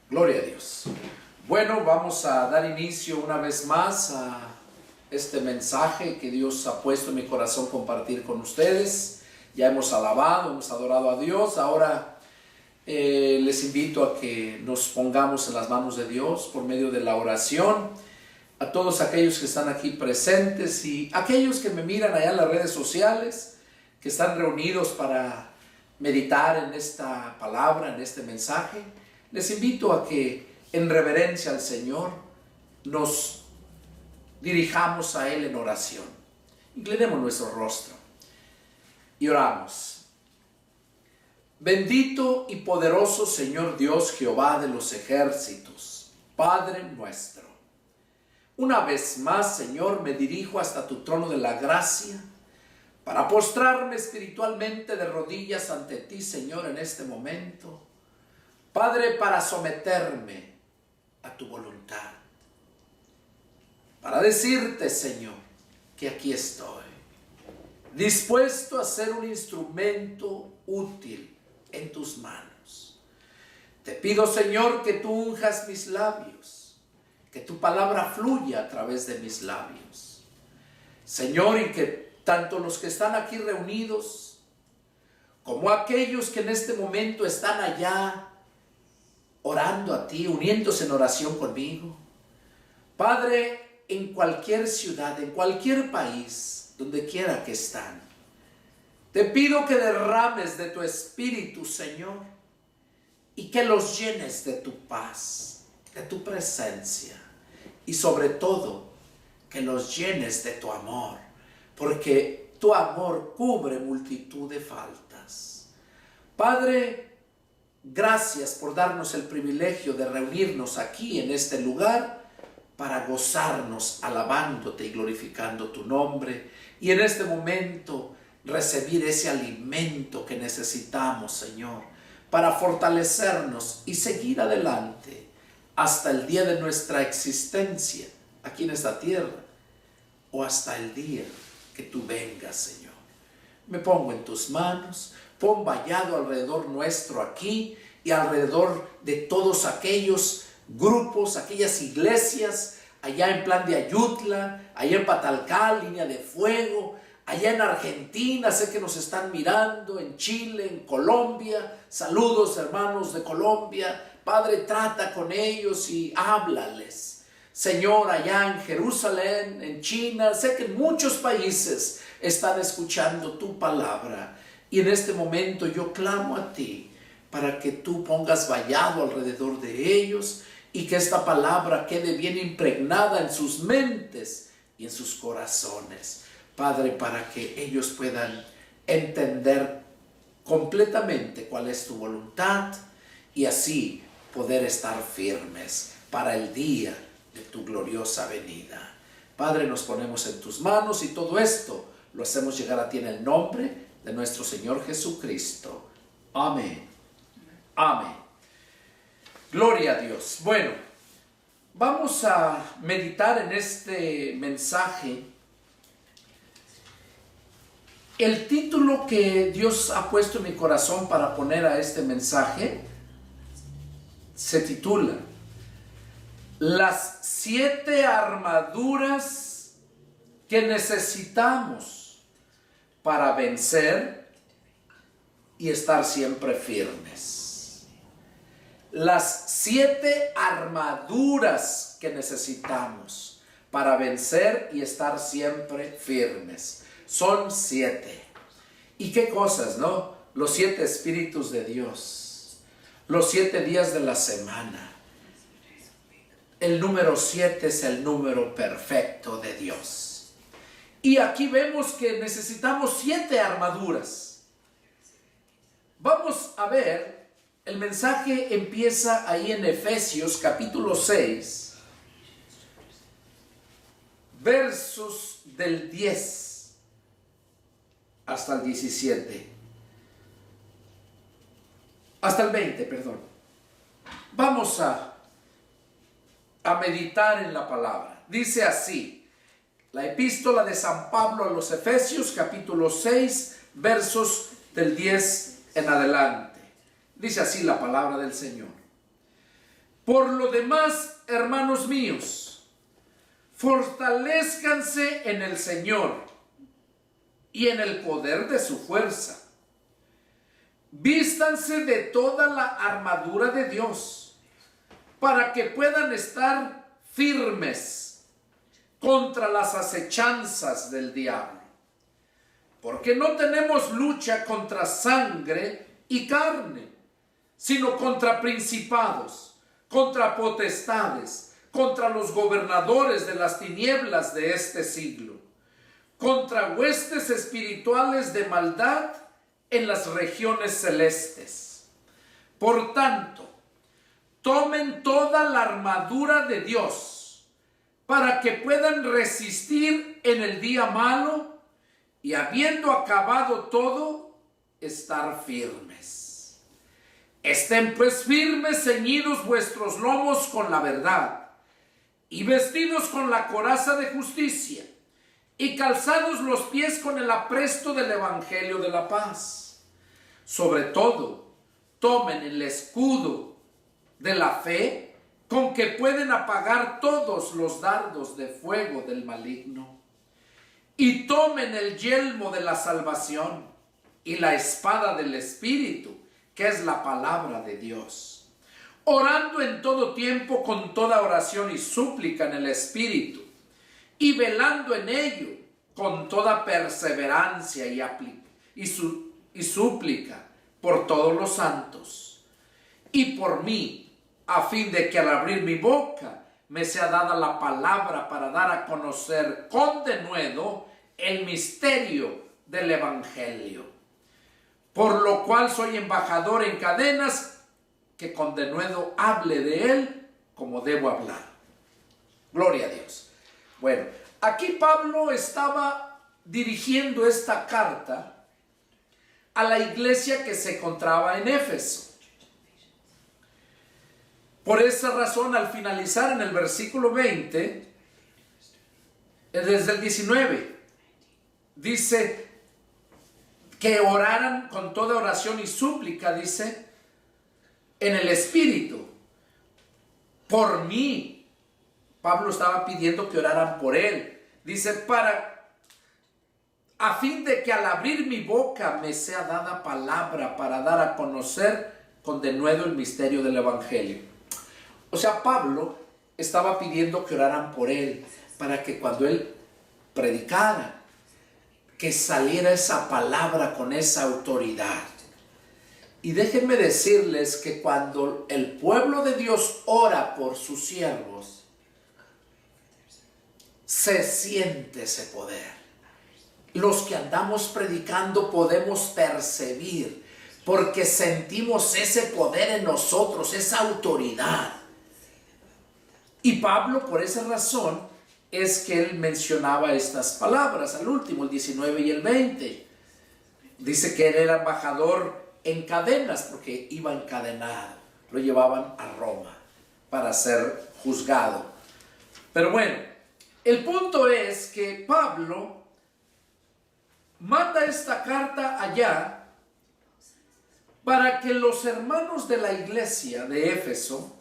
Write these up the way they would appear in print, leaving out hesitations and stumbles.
Gloria a Dios. Bueno, vamos a dar inicio una vez más a este mensaje que Dios ha puesto en mi corazón compartir con ustedes. Ya hemos alabado, hemos adorado a Dios. Ahora les invito a que nos pongamos en las manos de Dios por medio de la oración. A todos aquellos que están aquí presentes y aquellos que me miran allá en las redes sociales, que están reunidos para meditar en esta palabra, en este mensaje, les invito a que en reverencia al Señor nos dirijamos a Él en oración. Inclinemos nuestro rostro y oramos. Bendito y poderoso Señor Dios Jehová de los ejércitos, Padre nuestro. Una vez más, Señor, me dirijo hasta tu trono de la gracia para postrarme espiritualmente de rodillas ante ti, Señor, en este momento. Padre, para someterme a tu voluntad, para decirte, Señor, que aquí estoy, dispuesto a ser un instrumento útil en tus manos. Te pido, Señor, que tú unjas mis labios, que tu palabra fluya a través de mis labios. Señor, y que tanto los que están aquí reunidos, como aquellos que en este momento están allá, orando a ti, uniéndose en oración conmigo. Padre, en cualquier ciudad, en cualquier país, donde quiera que están, te pido que derrames de tu Espíritu, Señor, y que los llenes de tu paz, de tu presencia, y sobre todo, que los llenes de tu amor, porque tu amor cubre multitud de faltas. Padre, gracias por darnos el privilegio de reunirnos aquí en este lugar para gozarnos alabándote y glorificando tu nombre y en este momento recibir ese alimento que necesitamos, Señor, para fortalecernos y seguir adelante hasta el día de nuestra existencia aquí en esta tierra o hasta el día que tú vengas, Señor. Me pongo en tus manos. Pon vallado alrededor nuestro aquí y alrededor de todos aquellos grupos, aquellas iglesias, allá en Plan de Ayutla, allá en Patalcal, Línea de Fuego, allá en Argentina, sé que nos están mirando, en Chile, en Colombia. Saludos, hermanos de Colombia. Padre, trata con ellos y háblales. Señor, allá en Jerusalén, en China, sé que en muchos países están escuchando tu palabra. Y en este momento yo clamo a ti para que tú pongas vallado alrededor de ellos y que esta palabra quede bien impregnada en sus mentes y en sus corazones. Padre, para que ellos puedan entender completamente cuál es tu voluntad y así poder estar firmes para el día de tu gloriosa venida. Padre, nos ponemos en tus manos y todo esto lo hacemos llegar a ti en el nombre de nuestro Señor Jesucristo. Amén. Amén. Gloria a Dios. Bueno, vamos a meditar en este mensaje. El título que Dios ha puesto en mi corazón para poner a este mensaje se titula Las 7 armaduras que necesitamos para vencer y estar siempre firmes. Las 7 armaduras que necesitamos para vencer y estar siempre firmes. Son 7. ¿Y qué cosas, no? Los 7 espíritus de Dios. Los 7 días de la semana. El número 7 es el número perfecto de Dios. Y aquí vemos que necesitamos 7 armaduras. Vamos a ver, el mensaje empieza ahí en Efesios capítulo 6, versos del 10 hasta el 17. Hasta el 20, perdón. Vamos a meditar en la palabra. Dice así. La epístola de San Pablo a los Efesios, capítulo 6, versos del 10 en adelante. Dice así la palabra del Señor. Por lo demás, hermanos míos, fortalezcanse en el Señor y en el poder de su fuerza. Vístanse de toda la armadura de Dios para que puedan estar firmes contra las acechanzas del diablo. Porque no tenemos lucha contra sangre y carne, sino contra principados, contra potestades, contra los gobernadores de las tinieblas de este siglo, contra huestes espirituales de maldad en las regiones celestes. Por tanto, tomen toda la armadura de Dios para que puedan resistir en el día malo y, habiendo acabado todo, estar firmes. Estén pues firmes, ceñidos vuestros lomos con la verdad y vestidos con la coraza de justicia y calzados los pies con el apresto del evangelio de la paz. Sobre todo, tomen el escudo de la fe con que pueden apagar todos los dardos de fuego del maligno. Y tomen el yelmo de la salvación y la espada del Espíritu, que es la palabra de Dios, orando en todo tiempo con toda oración y súplica en el Espíritu, y velando en ello con toda perseverancia y súplica por todos los santos, y por mí, a fin de que al abrir mi boca me sea dada la palabra para dar a conocer con denuedo el misterio del Evangelio, por lo cual soy embajador en cadenas, que con denuedo hable de él como debo hablar. Gloria a Dios. Bueno, aquí Pablo estaba dirigiendo esta carta a la iglesia que se encontraba en Éfeso. Por esa razón, al finalizar en el versículo 20, desde el 19, dice que oraran con toda oración y súplica, dice, en el Espíritu, por mí. Pablo estaba pidiendo que oraran por él. Dice, a fin de que al abrir mi boca me sea dada palabra para dar a conocer con denuedo el misterio del Evangelio. O sea, Pablo estaba pidiendo que oraran por él, para que cuando él predicara, que saliera esa palabra con esa autoridad. Y déjenme decirles que cuando el pueblo de Dios ora por sus siervos, se siente ese poder. Los que andamos predicando podemos percibir, porque sentimos ese poder en nosotros, esa autoridad. Y Pablo, por esa razón, es que él mencionaba estas palabras al último, el 19 y el 20. Dice que él era embajador en cadenas, porque iba encadenado. Lo llevaban a Roma para ser juzgado. Pero bueno, el punto es que Pablo manda esta carta allá para que los hermanos de la iglesia de Éfeso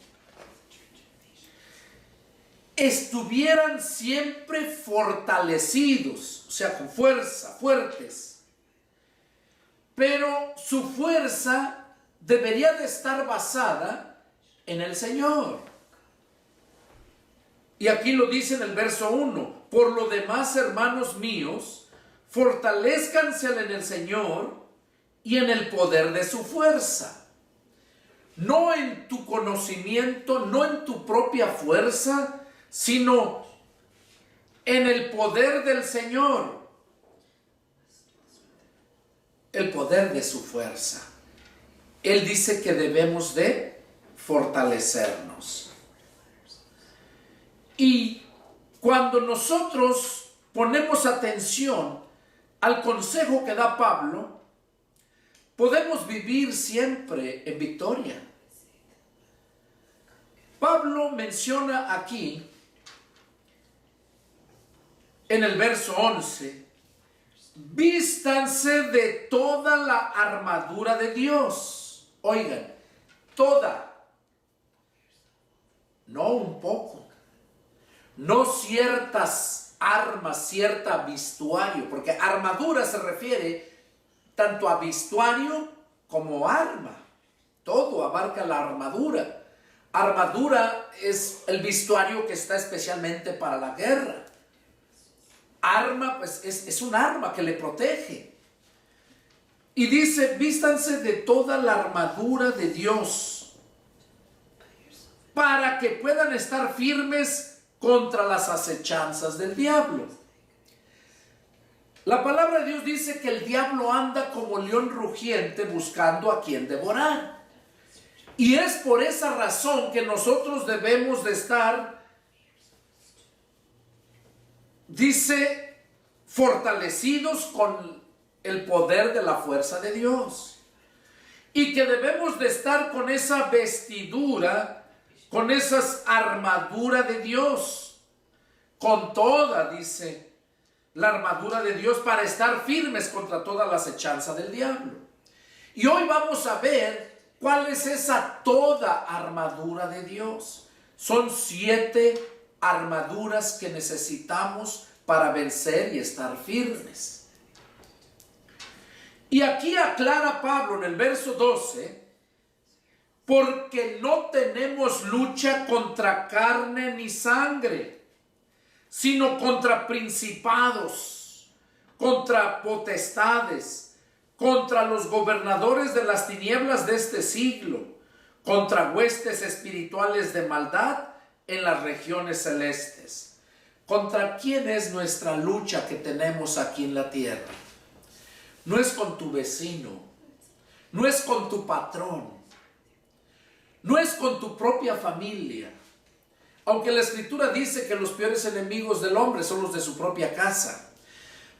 estuvieran siempre fortalecidos, o sea, con fuerza, fuertes. Pero su fuerza debería de estar basada en el Señor. Y aquí lo dice en el verso 1. Por lo demás, hermanos míos, fortalezcanse en el Señor y en el poder de su fuerza. No en tu conocimiento, no en tu propia fuerza, sino en el poder del Señor, el poder de su fuerza. Él dice que debemos de fortalecernos. Y cuando nosotros ponemos atención al consejo que da Pablo, podemos vivir siempre en victoria. Pablo menciona aquí, en el verso 11, vístanse de toda la armadura de Dios. Oigan, toda. no un poco, no ciertas armas, cierta vestuario, porque armadura se refiere tanto a vestuario como arma. Todo abarca la armadura. Armadura es el vestuario que está especialmente para la guerra. Arma, pues es un arma que le protege. Y dice, vístanse de toda la armadura de Dios para que puedan estar firmes contra las acechanzas del diablo. La palabra de Dios dice que el diablo anda como león rugiente buscando a quien devorar. Y es por esa razón que nosotros debemos de estar, dice, fortalecidos con el poder de la fuerza de Dios. Y que debemos de estar con esa vestidura, con esa armadura de Dios. Con toda, dice, la armadura de Dios para estar firmes contra toda la acechanza del diablo. Y hoy vamos a ver cuál es esa toda armadura de Dios. Son 7 armaduras que necesitamos para vencer y estar firmes. Y aquí aclara Pablo en el verso 12, porque no tenemos lucha contra carne ni sangre, sino contra principados, contra potestades, contra los gobernadores de las tinieblas de este siglo, contra huestes espirituales de maldad en las regiones celestes. ¿Contra quién es nuestra lucha que tenemos aquí en la tierra? No es con tu vecino, no es con tu patrón, no es con tu propia familia. Aunque la Escritura dice que los peores enemigos del hombre son los de su propia casa.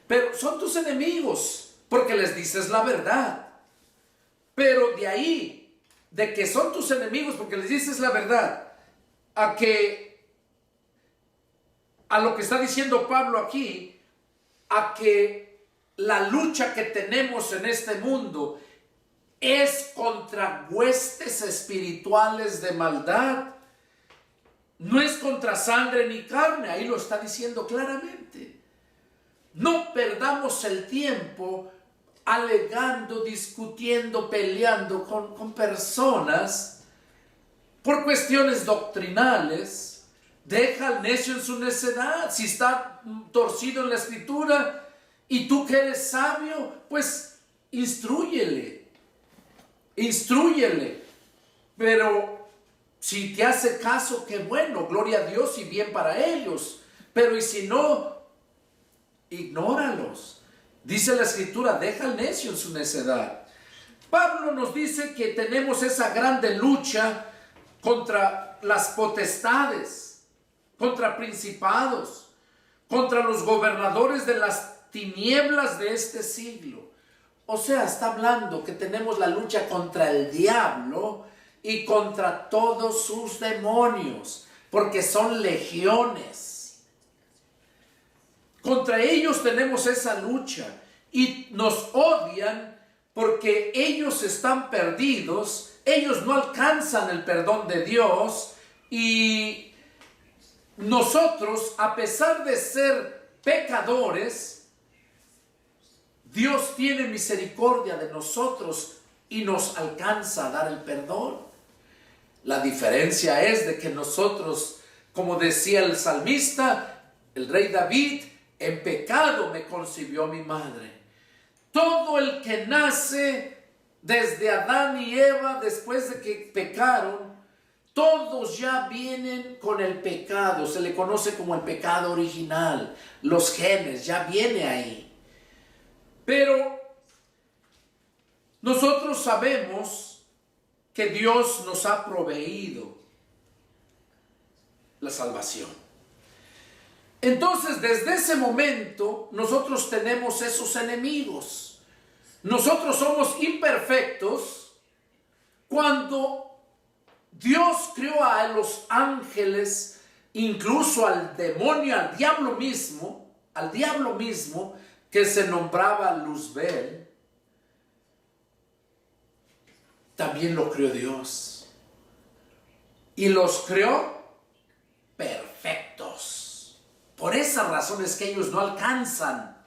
Pero son tus enemigos porque les dices la verdad. Pero de ahí, de que son tus enemigos porque les dices la verdad, a lo que está diciendo Pablo aquí, a que la lucha que tenemos en este mundo es contra huestes espirituales de maldad. No es contra sangre ni carne, ahí lo está diciendo claramente. No perdamos el tiempo alegando, discutiendo, peleando con personas por cuestiones doctrinales. Deja al necio en su necedad. Si está torcido en la Escritura y tú que eres sabio, pues instrúyele. Pero si te hace caso, qué bueno, gloria a Dios y bien para ellos. Pero y si no, ignóralos. Dice la Escritura, deja al necio en su necedad. Pablo nos dice que tenemos esa grande lucha contra las potestades, contra principados, contra los gobernadores de las tinieblas de este siglo. O sea, está hablando que tenemos la lucha contra el diablo y contra todos sus demonios, porque son legiones. Contra ellos tenemos esa lucha y nos odian porque ellos están perdidos, ellos no alcanzan el perdón de Dios y nosotros, a pesar de ser pecadores, Dios tiene misericordia de nosotros y nos alcanza a dar el perdón. La diferencia es de que nosotros, como decía el salmista, el rey David, en pecado me concibió mi madre. Todo el que nace desde Adán y Eva, después de que pecaron, todos ya vienen con el pecado. Se le conoce como el pecado original. Los genes, ya viene ahí. Pero nosotros sabemos que Dios nos ha proveído la salvación. Entonces, desde ese momento, nosotros tenemos esos enemigos. Nosotros somos imperfectos. Cuando Dios creó a los ángeles, incluso al demonio, al diablo mismo, que se nombraba Luzbel, también lo creó Dios. Y los creó Por esa razón es que ellos no alcanzan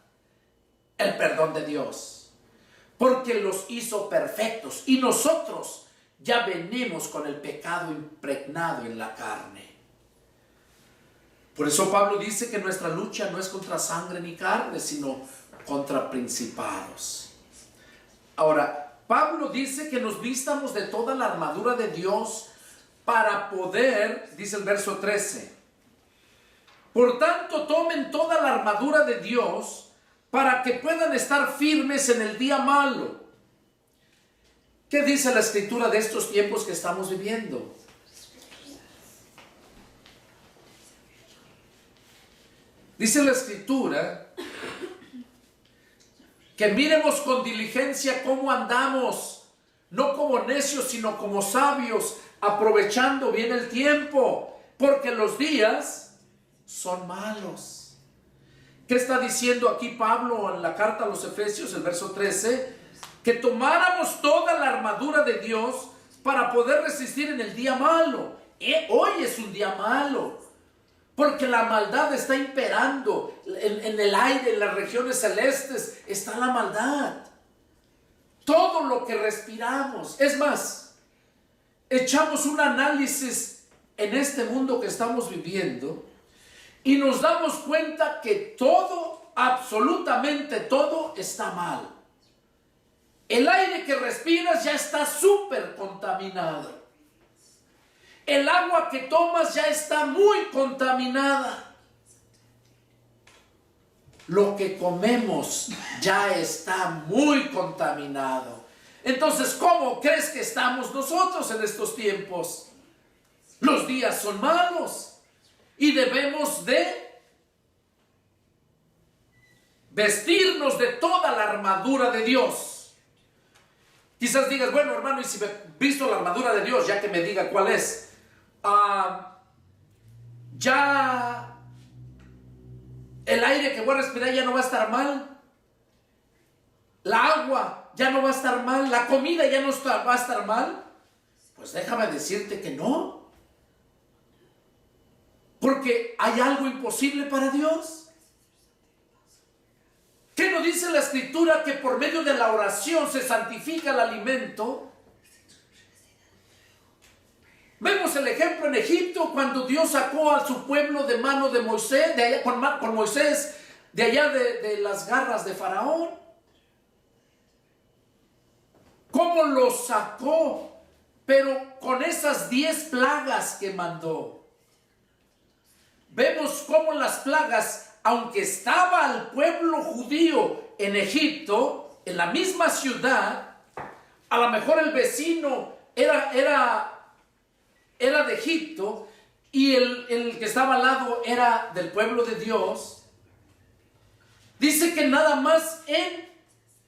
el perdón de Dios, porque los hizo perfectos y nosotros ya venimos con el pecado impregnado en la carne. Por eso Pablo dice que nuestra lucha no es contra sangre ni carne, sino contra principados. Ahora, Pablo dice que nos vistamos de toda la armadura de Dios para poder, dice el verso 13, por tanto tomen toda la armadura de Dios para que puedan estar firmes en el día malo. ¿Qué dice la Escritura de estos tiempos que estamos viviendo? Dice la Escritura que miremos con diligencia cómo andamos, no como necios, sino como sabios, aprovechando bien el tiempo, porque los días son malos. ¿Qué está diciendo aquí Pablo en la carta a los Efesios, el verso 13? Que tomáramos toda la armadura de Dios para poder resistir en el día malo. Hoy es un día malo, porque la maldad está imperando en el aire, en las regiones celestes está la maldad. Todo lo que respiramos, es más, echamos un análisis en este mundo que estamos viviendo y nos damos cuenta que todo, absolutamente todo está mal. El aire que respiras ya está súper contaminado. El agua que tomas ya está muy contaminada. Lo que comemos ya está muy contaminado. Entonces, ¿cómo crees que estamos nosotros en estos tiempos? Los días son malos y debemos de vestirnos de toda la armadura de Dios. Quizás digas, bueno, hermano, y si me visto la armadura de Dios, ya que me diga cuál es. Ya el aire que voy a respirar ya no va a estar mal. La agua ya no va a estar mal. La comida ya no va a estar mal. Pues déjame decirte que no. Porque hay algo imposible para Dios. ¿Qué nos dice la Escritura? Que por medio de la oración se santifica el alimento. Vemos el ejemplo en Egipto cuando Dios sacó a su pueblo de mano de Moisés, de allá, con Moisés, de allá de las garras de Faraón. ¿Cómo los sacó? Pero con esas 10 plagas que mandó. Vemos cómo las plagas, aunque estaba el pueblo judío en Egipto, en la misma ciudad, a lo mejor el vecino era de Egipto y el que estaba al lado era del pueblo de Dios. Dice que nada más en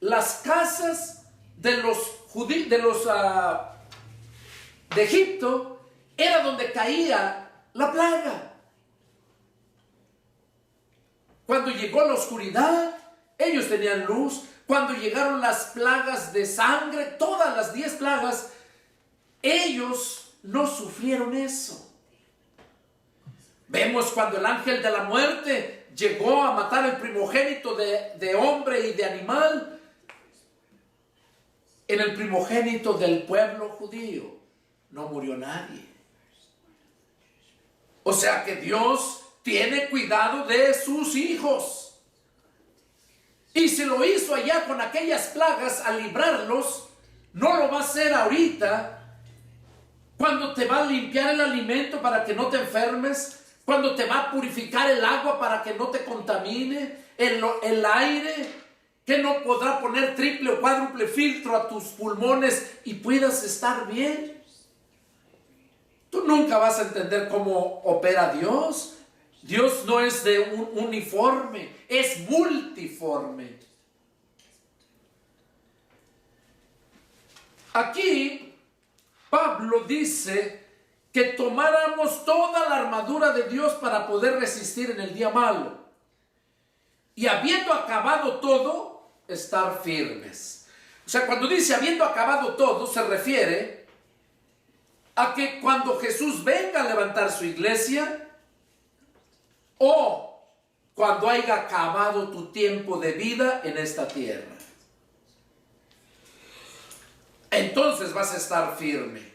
las casas de los judíos, de Egipto, era donde caía la plaga. Cuando llegó la oscuridad, ellos tenían luz. Cuando llegaron las plagas de sangre, todas las 10 plagas, ellos no sufrieron eso. Vemos cuando el ángel de la muerte llegó a matar el primogénito de hombre y de animal, en el primogénito del pueblo judío no murió nadie. O sea que Dios tiene cuidado de sus hijos. Y si lo hizo allá con aquellas plagas al librarlos, no lo va a hacer ahorita, cuando te va a limpiar el alimento para que no te enfermes, cuando te va a purificar el agua para que no te contamine, el aire, que no podrá poner triple o cuádruple filtro a tus pulmones y puedas estar bien. Tú nunca vas a entender cómo opera Dios. Dios no es de un uniforme, es multiforme. Aquí Pablo dice que tomáramos toda la armadura de Dios para poder resistir en el día malo. Y habiendo acabado todo, estar firmes. O sea, cuando dice habiendo acabado todo, se refiere a que cuando Jesús venga a levantar su iglesia, o cuando haya acabado tu tiempo de vida en esta tierra. Entonces vas a estar firme.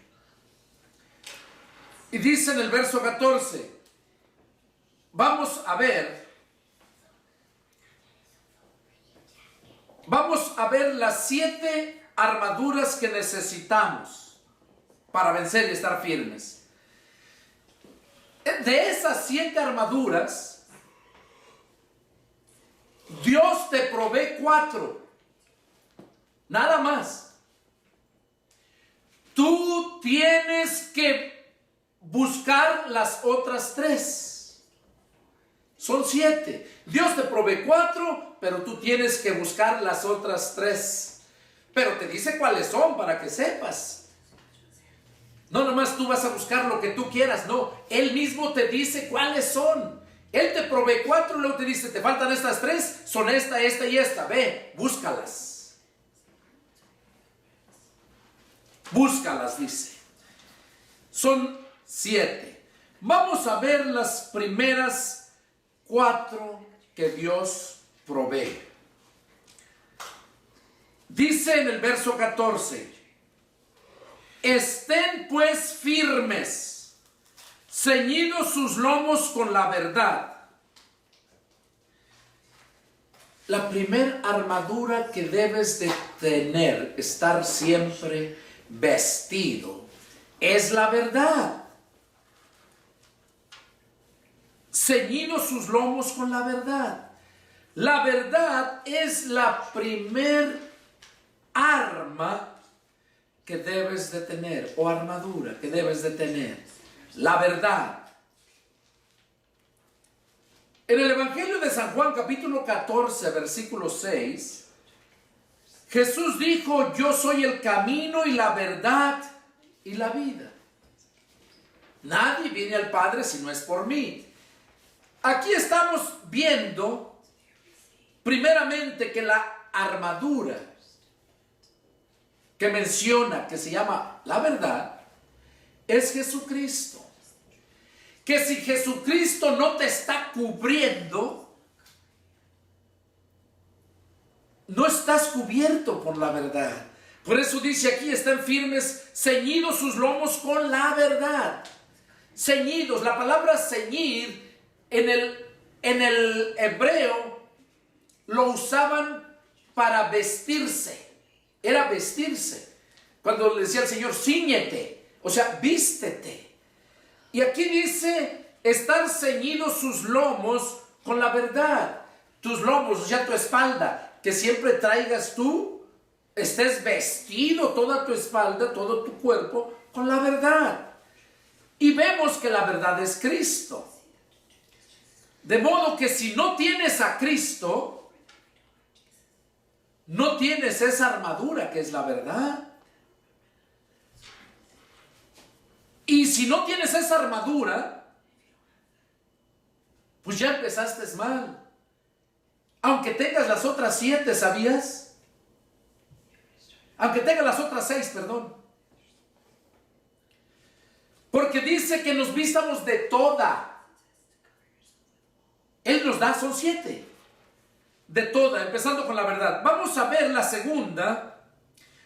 Y dice en el verso 14, vamos a ver las 7 armaduras que necesitamos para vencer y estar firmes. De esas 7 armaduras, Dios te provee 4, nada más. Tú tienes que buscar las otras 3. Son 7. Dios te provee 4, pero tú tienes que buscar las otras 3. Pero te dice cuáles son para que sepas. No nomás tú vas a buscar lo que tú quieras, no. Él mismo te dice cuáles son. Él te provee 4 y luego te dice, te faltan estas 3, son esta, esta y esta. Ve, búscalas. Búscalas, dice. Son 7. Vamos a ver las primeras 4 que Dios provee. Dice en el verso 14, estén pues firmes, ceñidos sus lomos con la verdad. La primera armadura que debes de tener, estar siempre vestido, es la verdad. Ceñidos sus lomos con la verdad. La verdad es la primer arma que debes de tener, o armadura que debes de tener. La verdad. En el Evangelio de San Juan, capítulo 14, versículo 6, Jesús dijo, yo soy el camino y la verdad y la vida. Nadie viene al Padre si no es por mí. Aquí estamos viendo, primeramente, que la armadura que menciona, que se llama la verdad, es Jesucristo. Que si Jesucristo no te está cubriendo, no estás cubierto por la verdad. Por eso dice aquí, están firmes, ceñidos sus lomos con la verdad. Ceñidos, la palabra ceñir en el hebreo lo usaban para vestirse. Era vestirse. Cuando le decía al Señor, cíñete, o sea, vístete. Y aquí dice, estar ceñidos sus lomos con la verdad. Tus lomos, o sea, tu espalda, que siempre traigas tú, estés vestido toda tu espalda, todo tu cuerpo, con la verdad. Y vemos que la verdad es Cristo. De modo que si no tienes a Cristo, no tienes esa armadura que es la verdad. Y si no tienes esa armadura, pues ya empezaste mal. Aunque tengas las otras 7, ¿sabías? Aunque tengas las otras 6, perdón. Porque dice que nos vistamos de toda. Él nos da, son 7. De toda, empezando con la verdad. Vamos a ver la segunda.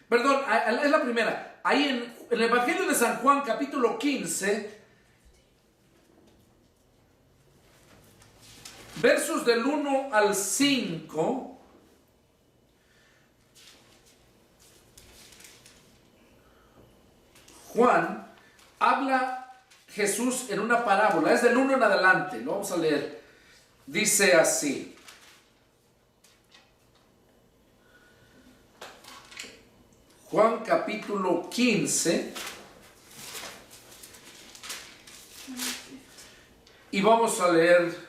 Perdón, es la primera. Ahí en el Evangelio de San Juan, capítulo 15, versos del 1 al 5. Juan habla Jesús en una parábola. Es del 1 en adelante. Lo vamos a leer. Dice así. Juan capítulo 15. Y vamos a leer.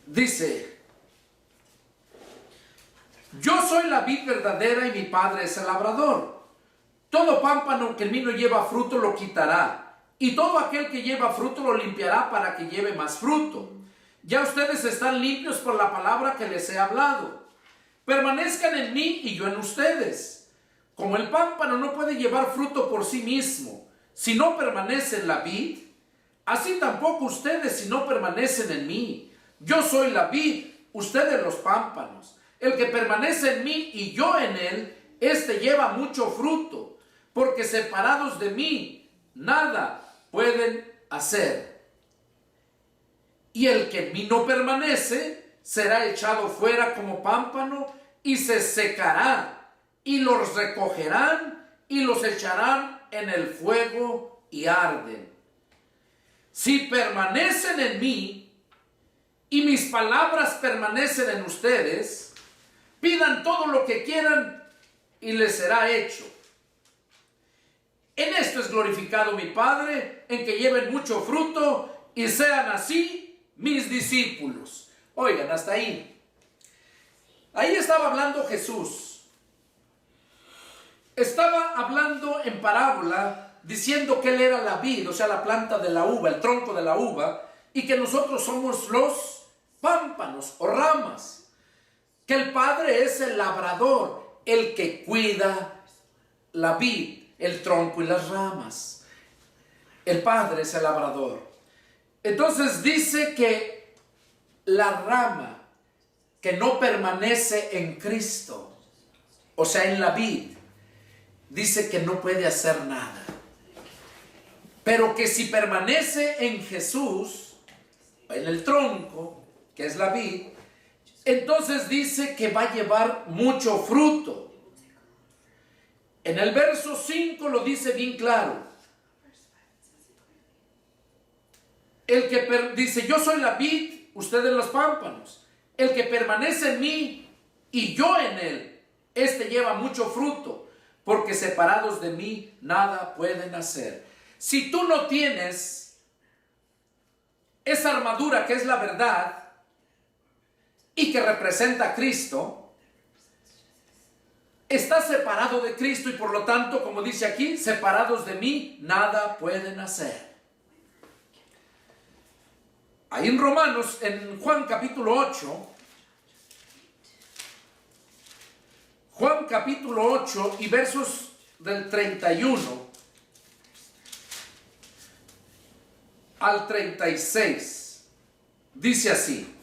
Dice: yo soy la vid verdadera y mi Padre es el labrador. Todo pámpano que en mí no lleva fruto lo quitará, y todo aquel que lleva fruto lo limpiará para que lleve más fruto. Ya ustedes están limpios por la palabra que les he hablado. Permanezcan en mí y yo en ustedes. Como el pámpano no puede llevar fruto por sí mismo si no permanece en la vid, así tampoco ustedes si no permanecen en mí. Yo soy la vid, ustedes los pámpanos. El que permanece en mí y yo en él, este lleva mucho fruto, porque separados de mí, nada pueden hacer. Y el que en mí no permanece, será echado fuera como pámpano y se secará, y los recogerán y los echarán en el fuego y arden. Si permanecen en mí y mis palabras permanecen en ustedes, pidan todo lo que quieran y les será hecho. En esto es glorificado mi Padre, en que lleven mucho fruto y sean así mis discípulos. Oigan, hasta ahí. Ahí estaba hablando Jesús. Estaba hablando en parábola, diciendo que él era la vid, o sea, la planta de la uva, el tronco de la uva, y que nosotros somos los pámpanos o ramas. Que el Padre es el labrador, el que cuida la vid, el tronco y las ramas. El Padre es el labrador. Entonces dice que la rama que no permanece en Cristo, o sea, en la vid, dice que no puede hacer nada. Pero que si permanece en Jesús, en el tronco, que es la vid, entonces dice que va a llevar mucho fruto. En el verso 5 lo dice bien claro. El que dice, yo soy la vid, ustedes los pámpanos. El que permanece en mí y yo en él, este lleva mucho fruto, porque separados de mí nada pueden hacer. Si tú no tienes esa armadura que es la verdad y que representa a Cristo, estás separado de Cristo y por lo tanto, como dice aquí, separados de mí nada pueden hacer. Ahí en Romanos, en Juan capítulo 8, Juan capítulo 8 y versos del 31 al 36, dice así: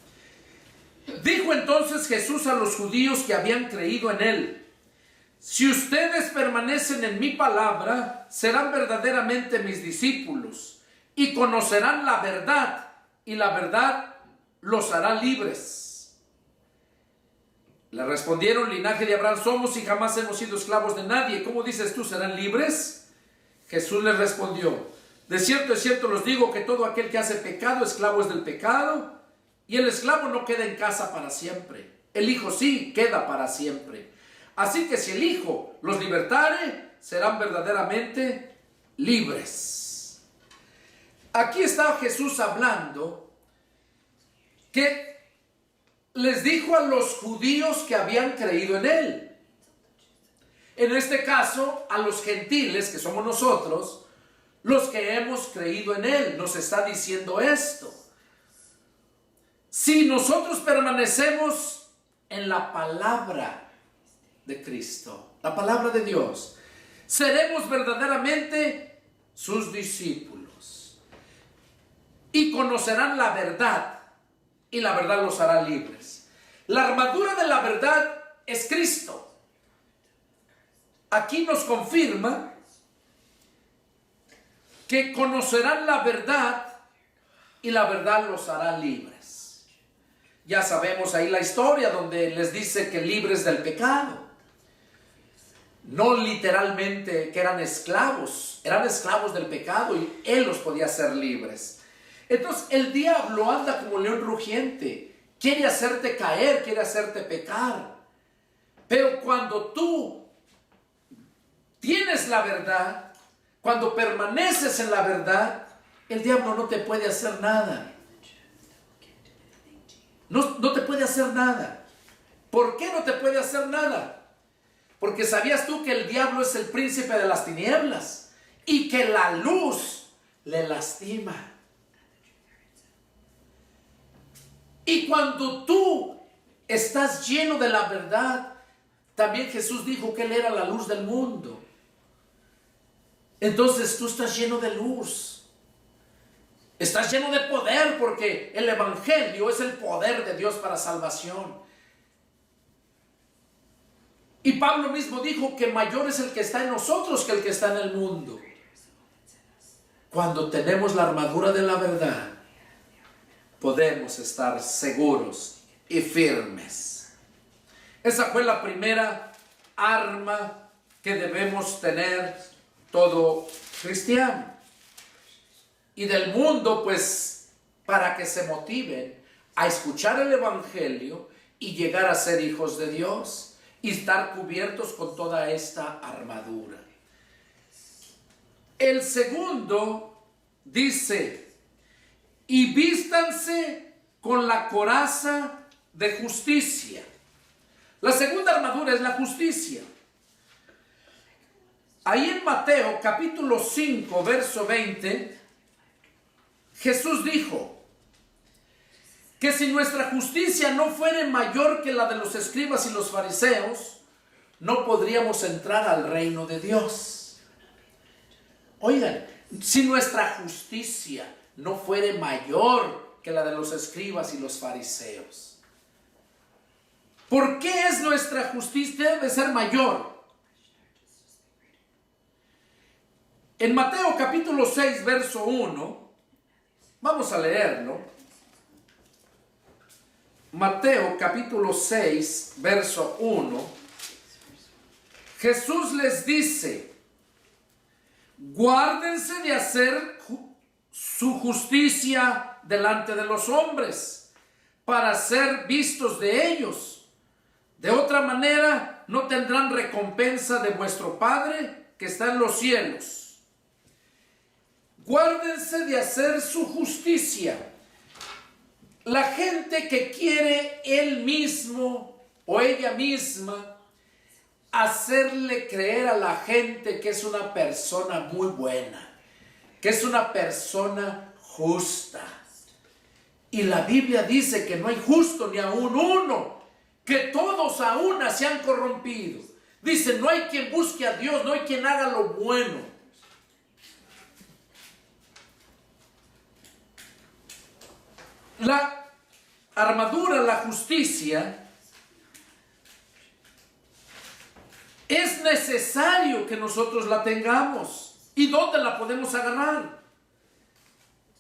dijo entonces Jesús a los judíos que habían creído en él: si ustedes permanecen en mi palabra, serán verdaderamente mis discípulos y conocerán la verdad, y la verdad los hará libres. Le respondieron: linaje de Abraham somos y jamás hemos sido esclavos de nadie. ¿Cómo dices tú, serán libres? Jesús les respondió: de cierto los digo que todo aquel que hace pecado, esclavo es del pecado, y el esclavo no queda en casa para siempre. El Hijo sí queda para siempre. Así que si el Hijo los libertare, serán verdaderamente libres. Aquí está Jesús hablando que les dijo a los judíos que habían creído en él. En este caso, a los gentiles, que somos nosotros, los que hemos creído en él, nos está diciendo esto. Si nosotros permanecemos en la palabra de Cristo, la palabra de Dios, seremos verdaderamente sus discípulos y conocerán la verdad, y la verdad los hará libres. La armadura de la verdad es Cristo. Aquí nos confirma que conocerán la verdad y la verdad los hará libres. Ya sabemos ahí la historia donde les dice que libres del pecado. No literalmente que eran esclavos del pecado y él los podía hacer libres. Entonces el diablo anda como león rugiente, quiere hacerte caer, quiere hacerte pecar. Pero cuando tú tienes la verdad, cuando permaneces en la verdad, el diablo no te puede hacer nada. No te puede hacer nada. ¿Por qué no te puede hacer nada? Porque ¿sabías tú que el diablo es el príncipe de las tinieblas y que la luz le lastima? Y cuando tú estás lleno de la verdad, también Jesús dijo que él era la luz del mundo. Entonces tú estás lleno de luz. Estás lleno de poder porque el evangelio es el poder de Dios para salvación. Y Pablo mismo dijo que mayor es el que está en nosotros que el que está en el mundo. Cuando tenemos la armadura de la verdad, podemos estar seguros y firmes. Esa fue la primera arma que debemos tener todo cristiano. Y del mundo, pues, para que se motiven a escuchar el evangelio y llegar a ser hijos de Dios y estar cubiertos con toda esta armadura. El segundo dice, y vístanse con la coraza de justicia. La segunda armadura es la justicia. Ahí en Mateo capítulo 5, verso 20, Jesús dijo que si nuestra justicia no fuera mayor que la de los escribas y los fariseos, no podríamos entrar al reino de Dios. Oigan, si nuestra justicia no fuera mayor que la de los escribas y los fariseos, ¿por qué es nuestra justicia debe ser mayor? En Mateo capítulo 6, verso 1, vamos a leerlo. Mateo capítulo 6, verso 1. Jesús les dice, guárdense de hacer su justicia delante de los hombres, para ser vistos de ellos. De otra manera, no tendrán recompensa de vuestro Padre que está en los cielos. Guárdense de hacer su justicia. La gente que quiere él mismo o ella misma hacerle creer a la gente que es una persona muy buena, que es una persona justa. Y la Biblia dice que no hay justo ni aún uno, que todos a una se han corrompido. Dice, no hay quien busque a Dios, no hay quien haga lo bueno. La armadura, la justicia, es necesario que nosotros la tengamos. ¿Y dónde la podemos agarrar?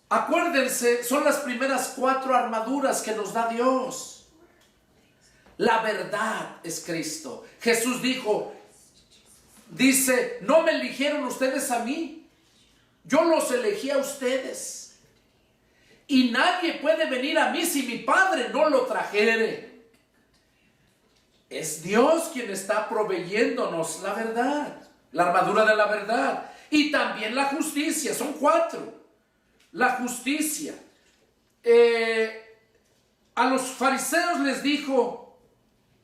Acuérdense, son las primeras 4 armaduras que nos da Dios. La verdad es Cristo. Jesús dice, no me eligieron ustedes a mí, yo los elegí a ustedes. Y nadie puede venir a mí si mi Padre no lo trajere. Es Dios quien está proveyéndonos la verdad, la armadura de la verdad. Y también la justicia, son 4. La justicia. A los fariseos les dijo,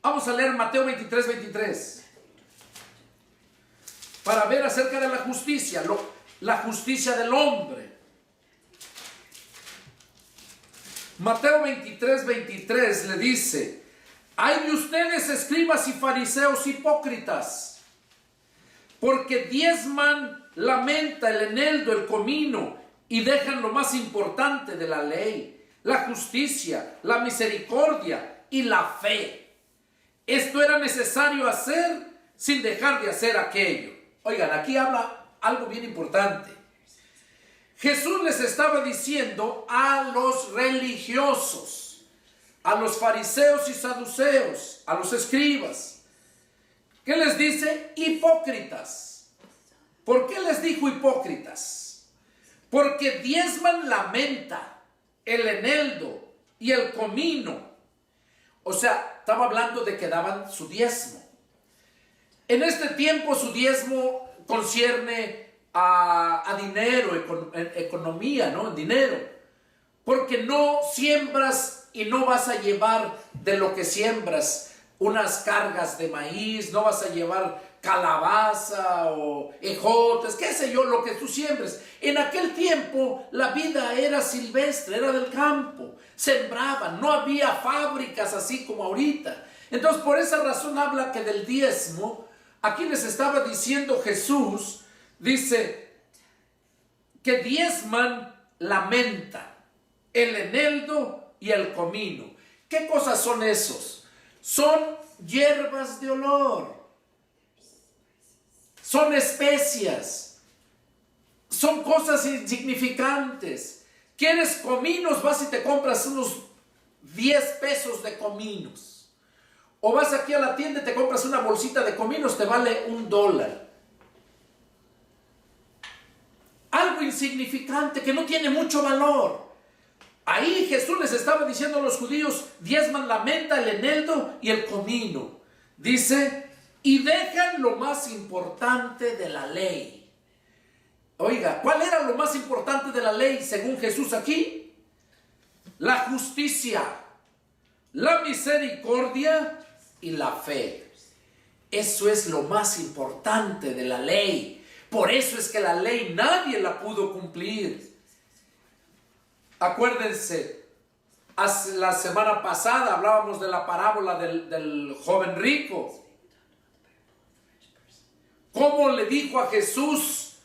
vamos a leer Mateo 23, 23. Para ver acerca de la justicia, la justicia del hombre. Mateo 23, 23 le dice, ay de ustedes escribas y fariseos hipócritas, porque diezman la menta, el eneldo, el comino, y dejan lo más importante de la ley, la justicia, la misericordia y la fe. Esto era necesario hacer sin dejar de hacer aquello. Oigan, aquí habla algo bien importante. Jesús les estaba diciendo a los religiosos, a los fariseos y saduceos, a los escribas, ¿qué les dice? Hipócritas. ¿Por qué les dijo hipócritas? Porque diezman la menta, el eneldo y el comino. O sea, estaba hablando de que daban su diezmo. En este tiempo su diezmo concierne a dinero, economía, ¿no? Dinero. Porque no siembras y no vas a llevar de lo que siembras unas cargas de maíz, no vas a llevar calabaza o ejotes, qué sé yo, lo que tú siembres. En aquel tiempo la vida era silvestre, era del campo, sembraban, no había fábricas así como ahorita. Entonces por esa razón habla que del diezmo, aquí les estaba diciendo Jesús, dice que diezman la menta, el eneldo y el comino. ¿Qué cosas son esos? Son hierbas de olor, son especias, son cosas insignificantes. ¿Quieres cominos? Vas y te compras unos 10 pesos de cominos. O vas aquí a la tienda y te compras una bolsita de cominos, te vale $1. Algo insignificante que no tiene mucho valor. Ahí Jesús les estaba diciendo a los judíos: diezman la menta, el eneldo y el comino. Dice, y dejan lo más importante de la ley. Oiga, ¿cuál era lo más importante de la ley según Jesús aquí? La justicia, la misericordia y la fe. Eso es lo más importante de la ley. Por eso es que la ley nadie la pudo cumplir. Acuérdense, la semana pasada hablábamos de la parábola del joven rico. ¿Cómo le dijo a Jesús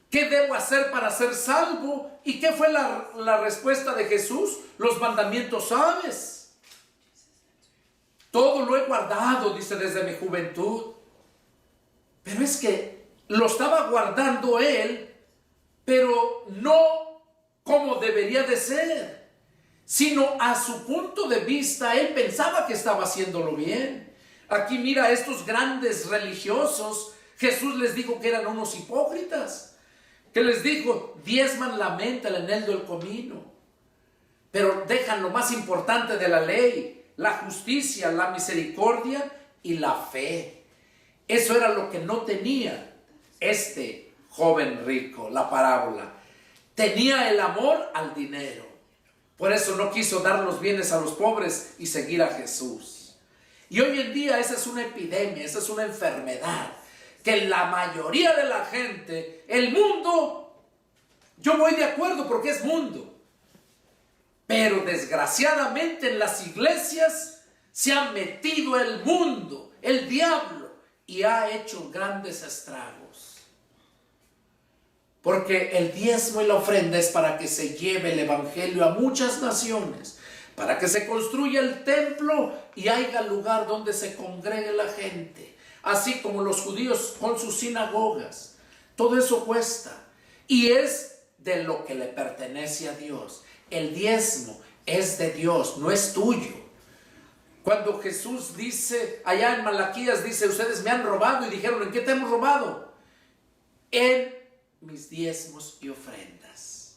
qué debo hacer para ser salvo? ¿Y qué fue la respuesta de Jesús? Los mandamientos sabes. Todo lo he guardado, dice, desde mi juventud. Pero es que lo estaba guardando él, pero no como debería de ser, sino a su punto de vista. Él pensaba que estaba haciéndolo bien. Aquí mira a estos grandes religiosos. Jesús les dijo que eran unos hipócritas, que les dijo: diezman la menta, el eneldo, el comino, pero dejan lo más importante de la ley: la justicia, la misericordia y la fe. Eso era lo que no tenía este joven rico, la parábola. Tenía el amor al dinero. Por eso no quiso dar los bienes a los pobres y seguir a Jesús. Y hoy en día esa es una epidemia, esa es una enfermedad. Que la mayoría de la gente, el mundo, yo voy de acuerdo porque es mundo. Pero desgraciadamente en las iglesias se ha metido el mundo, el diablo, y ha hecho grandes estragos. Porque el diezmo y la ofrenda es para que se lleve el evangelio a muchas naciones, para que se construya el templo y haya lugar donde se congregue la gente, así como los judíos con sus sinagogas. Todo eso cuesta y es de lo que le pertenece a Dios. El diezmo es de Dios, no es tuyo. Cuando Jesús dice, allá en Malaquías dice: ustedes me han robado, y dijeron: ¿en qué te hemos robado? En mis diezmos y ofrendas.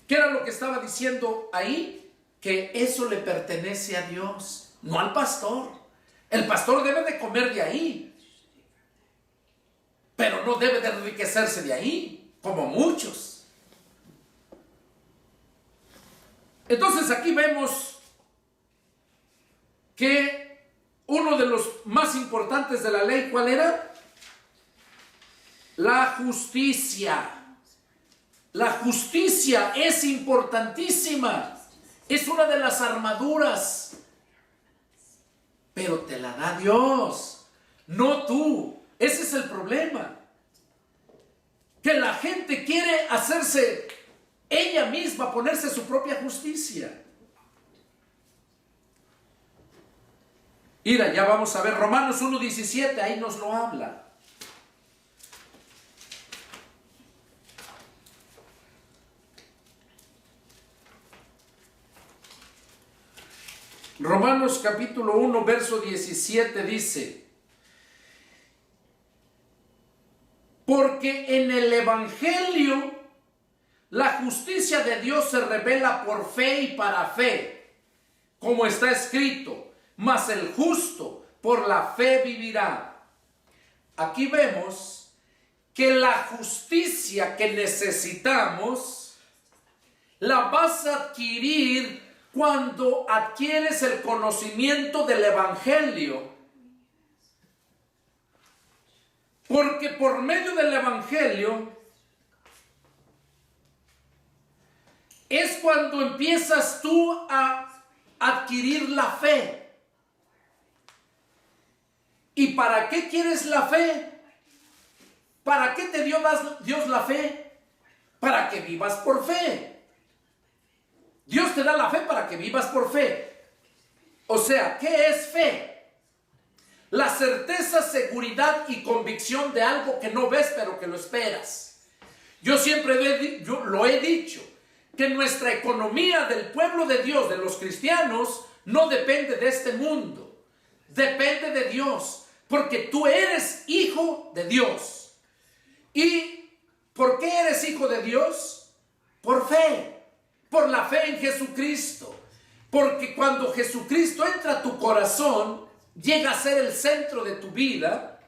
¿Qué era lo que estaba diciendo ahí? Que eso le pertenece a Dios, no al pastor. El pastor debe de comer de ahí, pero no debe de enriquecerse de ahí, como muchos. Entonces aquí vemos que uno de los más importantes de la ley, ¿cuál era? La justicia. La justicia es importantísima. Es una de las armaduras. Pero te la da Dios, no tú. Ese es el problema. Que la gente quiere hacerse ella misma, ponerse su propia justicia. Mira, ya vamos a ver Romanos 1:17, ahí nos lo habla. Romanos capítulo 1, verso 17 dice: porque en el evangelio la justicia de Dios se revela por fe y para fe, como está escrito: mas el justo por la fe vivirá. Aquí vemos que la justicia que necesitamos la vas a adquirir cuando adquieres el conocimiento del evangelio. Porque por medio del evangelio es cuando empiezas tú a adquirir la fe. ¿Y para qué quieres la fe? ¿Para qué te dio Dios la fe? Para que vivas por fe. Dios te da la fe para que vivas por fe. O sea, ¿qué es fe? La certeza, seguridad y convicción de algo que no ves pero que lo esperas. Yo siempre lo he dicho, que nuestra economía del pueblo de Dios, de los cristianos, no depende de este mundo. Depende de Dios, porque tú eres hijo de Dios. ¿Y por qué eres hijo de Dios? Por fe, por la fe en Jesucristo. Porque cuando Jesucristo entra a tu corazón, llega a ser el centro de tu vida,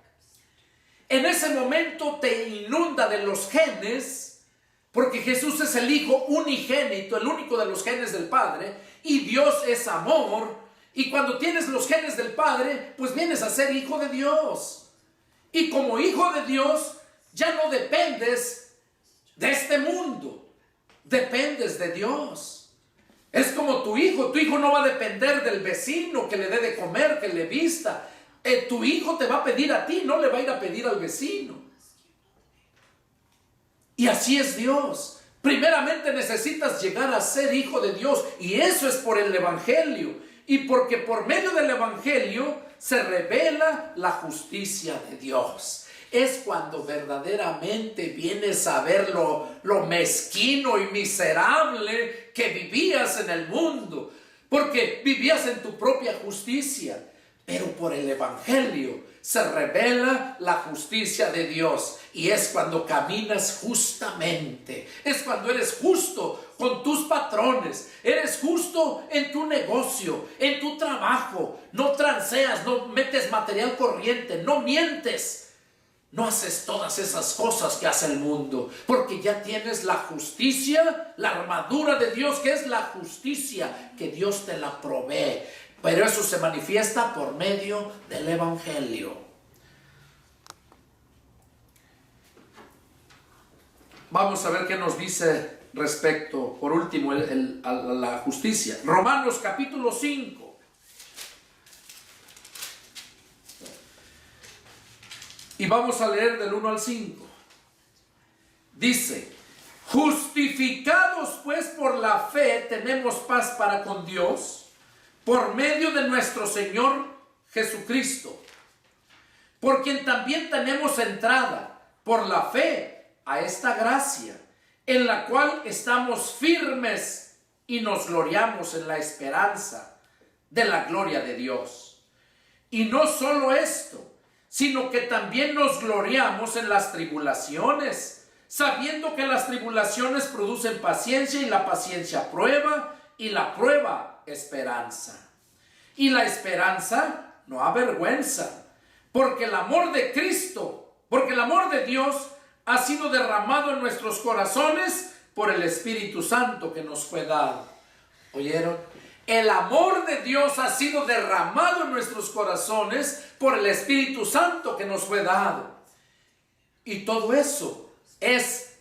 en ese momento te inunda de los genes, porque Jesús es el Hijo unigénito, el único de los genes del Padre, y Dios es amor, y cuando tienes los genes del Padre, pues vienes a ser hijo de Dios. Y como hijo de Dios, ya no dependes de este mundo, dependes de Dios. Es como tu hijo no va a depender del vecino que le dé de comer, que le vista. Tu hijo te va a pedir a ti, no le va a ir a pedir al vecino. Y así es Dios. Primeramente necesitas llegar a ser hijo de Dios, y eso es por el Evangelio. Y porque por medio del Evangelio se revela la justicia de Dios. Es cuando verdaderamente vienes a ver lo mezquino y miserable que vivías en el mundo, porque vivías en tu propia justicia. Pero por el Evangelio se revela la justicia de Dios, y es cuando caminas justamente, es cuando eres justo con tus patrones, eres justo en tu negocio, en tu trabajo, no transeas, no metes material corriente, no mientes. No haces todas esas cosas que hace el mundo, porque ya tienes la justicia, la armadura de Dios, que es la justicia, que Dios te la provee. Pero eso se manifiesta por medio del Evangelio. Vamos a ver qué nos dice respecto, por último, a la justicia. Romanos capítulo 5. Y vamos a leer del 1 al 5. Dice: justificados pues por la fe, tenemos paz para con Dios, por medio de nuestro Señor Jesucristo, por quien también tenemos entrada por la fe a esta gracia, en la cual estamos firmes y nos gloriamos en la esperanza de la gloria de Dios. Y no solo esto, sino que también nos gloriamos en las tribulaciones, sabiendo que las tribulaciones producen paciencia, y la paciencia prueba, y la prueba esperanza. Y la esperanza no avergüenza, porque el amor de Cristo, porque el amor de Dios ha sido derramado en nuestros corazones por el Espíritu Santo que nos fue dado. ¿Oyeron? El amor de Dios ha sido derramado en nuestros corazones por el Espíritu Santo que nos fue dado. Y todo eso es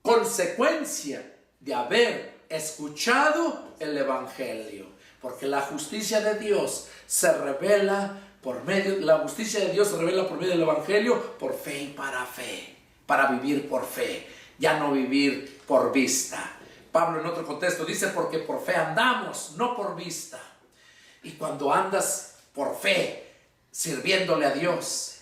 consecuencia de haber escuchado el Evangelio. Porque la justicia de Dios se revela por medio del Evangelio, por fe y para fe. Para vivir por fe, ya no vivir por vista. Pablo en otro contexto dice: porque por fe andamos, no por vista. Y cuando andas por fe, sirviéndole a Dios,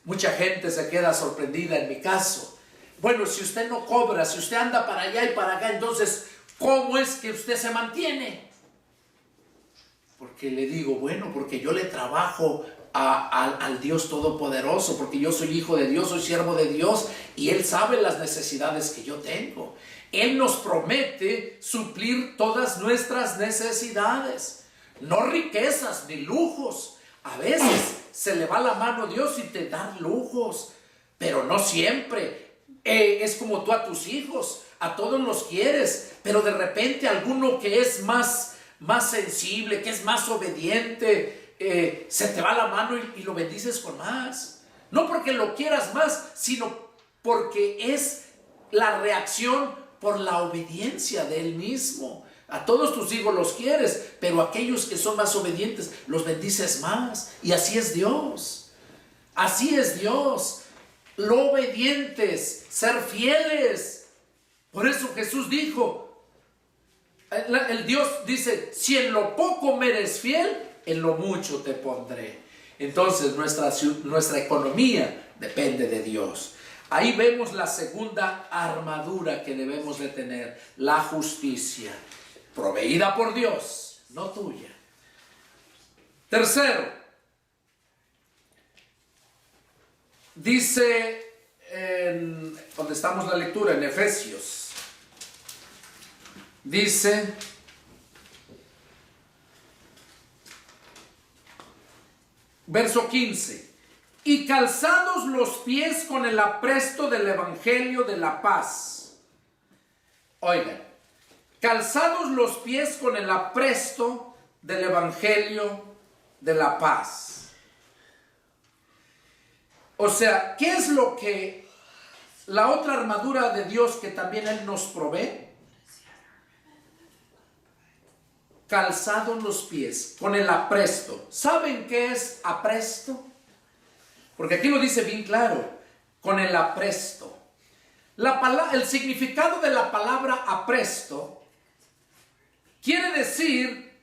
mucha gente se queda sorprendida. En mi caso, bueno, si usted no cobra, si usted anda para allá y para acá, entonces, ¿cómo es que usted se mantiene? Porque le digo, bueno, porque yo le trabajo al Dios Todopoderoso, porque yo soy hijo de Dios, soy siervo de Dios, y Él sabe las necesidades que yo tengo. Él nos promete suplir todas nuestras necesidades, no riquezas ni lujos. A veces se le va la mano a Dios y te da lujos, pero no siempre. Es como tú a tus hijos, a todos los quieres, pero de repente alguno que es más sensible, que es más obediente, se te va la mano y lo bendices con más. No porque lo quieras más, sino porque es la reacción por la obediencia de Él mismo. A todos tus hijos los quieres, pero aquellos que son más obedientes los bendices más. Y así es Dios. Así es Dios. lo obedientes, ser fieles. Por eso Jesús dijo, el Dios dice, si en lo poco me eres fiel, en lo mucho te pondré. Entonces nuestra economía depende de Dios. Ahí vemos la segunda armadura que debemos de tener, la justicia, proveída por Dios, no tuya. Tercero, dice, donde estamos la lectura, en Efesios, dice, verso 15, y calzados los pies con el apresto del evangelio de la paz. Oigan, calzados los pies con el apresto del evangelio de la paz. O sea, ¿qué es lo que la otra armadura de Dios que también Él nos provee? Calzados los pies con el apresto. ¿Saben qué es apresto? Porque aquí lo dice bien claro, con el apresto. El significado de la palabra apresto quiere decir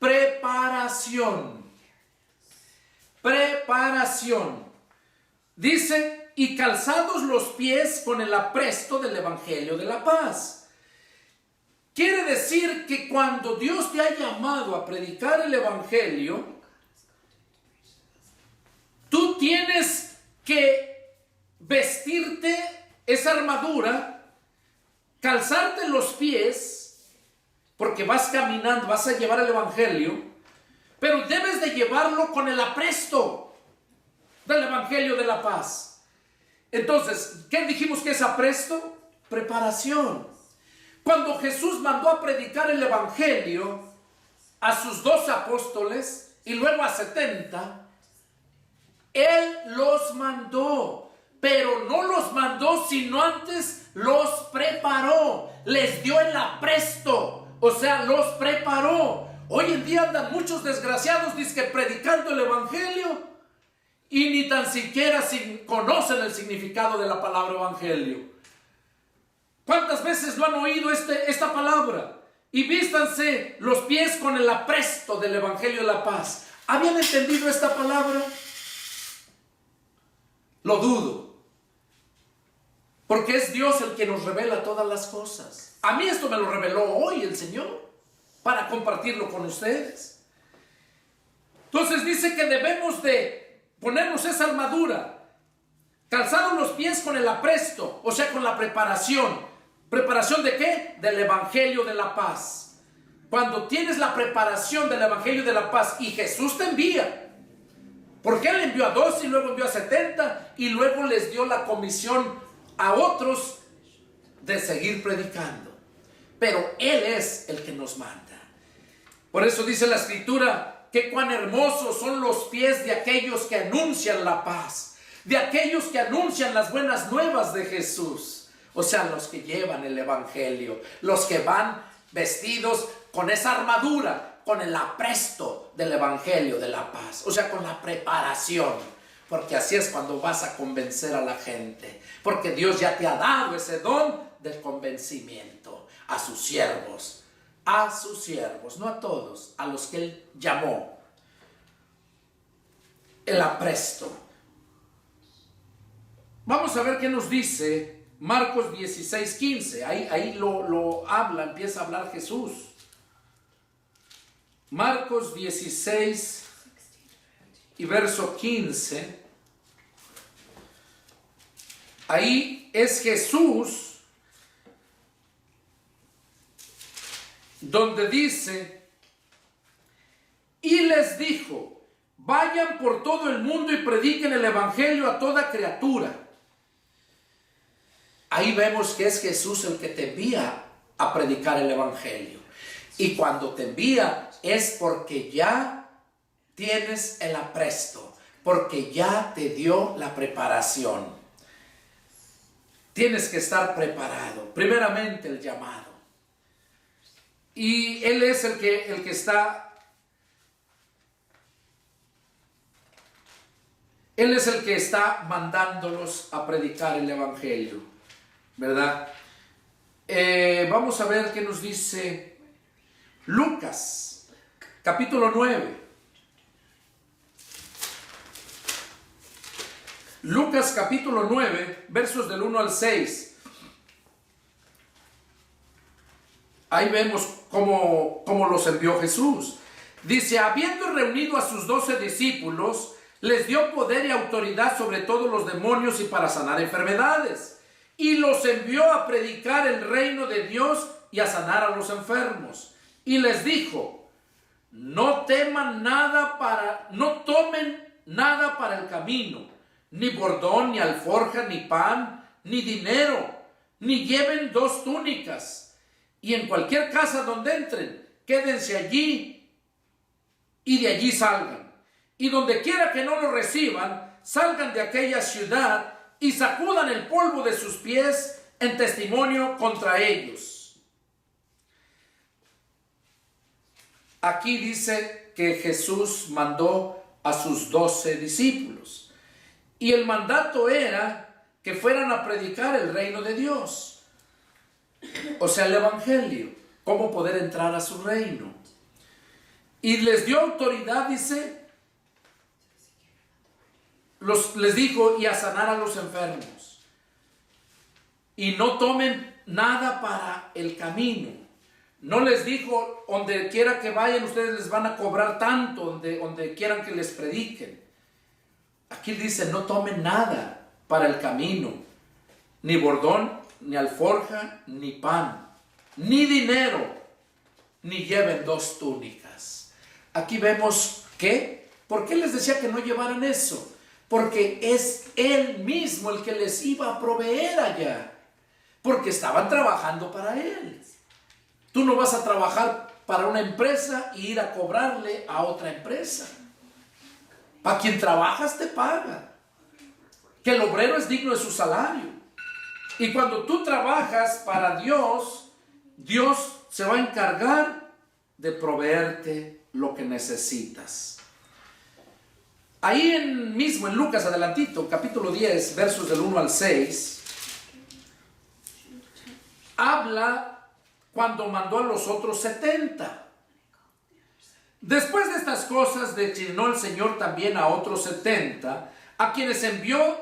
preparación. Preparación. Dice, y calzados los pies con el apresto del evangelio de la paz. Quiere decir que cuando Dios te ha llamado a predicar el evangelio, tú tienes que vestirte esa armadura, calzarte los pies, porque vas caminando, vas a llevar el evangelio, pero debes de llevarlo con el apresto del evangelio de la paz. Entonces, ¿qué dijimos que es apresto? Preparación. Cuando Jesús mandó a predicar el evangelio a sus 12 apóstoles y luego a 70, Él los mandó, pero no los mandó sino antes los preparó, les dio el apresto, o sea, los preparó. Hoy en día andan muchos desgraciados dizque predicando el evangelio y ni tan siquiera conocen el significado de la palabra evangelio. ¿Cuántas veces lo han oído esta palabra? Y vístanse los pies con el apresto del evangelio de la paz. ¿Habían entendido esta palabra? Lo dudo. Porque es Dios el que nos revela todas las cosas. A mí esto me lo reveló hoy el Señor para compartirlo con ustedes. Entonces dice que debemos de ponernos esa armadura, calzados los pies con el apresto, o sea, con la preparación. ¿Preparación de qué? Del evangelio de la paz. Cuando tienes la preparación del evangelio de la paz y Jesús te envía, porque Él envió a 12 y luego envió a 70 y luego les dio la comisión a otros de seguir predicando. Pero Él es el que nos manda. Por eso dice la Escritura que cuán hermosos son los pies de aquellos que anuncian la paz, de aquellos que anuncian las buenas nuevas de Jesús. O sea, los que llevan el evangelio, los que van vestidos con esa armadura, con el apresto del evangelio de la paz, o sea, con la preparación, porque así es cuando vas a convencer a la gente, porque Dios ya te ha dado ese don del convencimiento a sus siervos, no a todos, a los que Él llamó. El apresto. Vamos a ver qué nos dice Marcos 16:15. Ahí lo habla, empieza a hablar Jesús. Marcos 16 y verso 15. Ahí es Jesús donde dice, y les dijo, vayan por todo el mundo y prediquen el evangelio a toda criatura. Ahí vemos que es Jesús el que te envía a predicar el evangelio. Y cuando te envía es porque ya tienes el apresto, porque ya te dio la preparación. Tienes que estar preparado. Primeramente el llamado. Y Él es el que está Él es el que está mandándolos a predicar el evangelio, ¿verdad? Vamos a ver qué nos dice Lucas, capítulo 9. Lucas capítulo 9, versos del 1 al 6. Ahí vemos cómo los envió Jesús. Dice, habiendo reunido a sus 12 discípulos, les dio poder y autoridad sobre todos los demonios y para sanar enfermedades. Y los envió a predicar el reino de Dios y a sanar a los enfermos. Y les dijo, no tomen nada para el camino, ni bordón, ni alforja, ni pan, ni dinero, ni lleven 2 túnicas. Y en cualquier casa donde entren, quédense allí y de allí salgan. Y donde quiera que no lo reciban, salgan de aquella ciudad y sacudan el polvo de sus pies en testimonio contra ellos. Aquí dice que Jesús mandó a sus 12 discípulos. Y el mandato era que fueran a predicar el reino de Dios. O sea, el evangelio. Cómo poder entrar a su reino. Y les dio autoridad, dice, les dijo, y a sanar a los enfermos. Y no tomen nada para el camino. No les dijo, donde quiera que vayan, ustedes les van a cobrar tanto, donde quieran que les prediquen. Aquí dice, no tomen nada para el camino. Ni bordón, ni alforja, ni pan, ni dinero, ni lleven 2 túnicas. Aquí vemos que, ¿por qué les decía que no llevaran eso? Porque es Él mismo el que les iba a proveer allá. Porque estaban trabajando para Él. Tú no vas a trabajar para una empresa e ir a cobrarle a otra empresa. Para quien trabajas te paga. Que el obrero es digno de su salario. Y cuando tú trabajas para Dios, Dios se va a encargar de proveerte lo que necesitas. Ahí mismo en Lucas, adelantito, capítulo 10, versos del 1 al 6, habla cuando mandó a los otros 70. Después de estas cosas, destinó el Señor también a otros 70, a quienes envió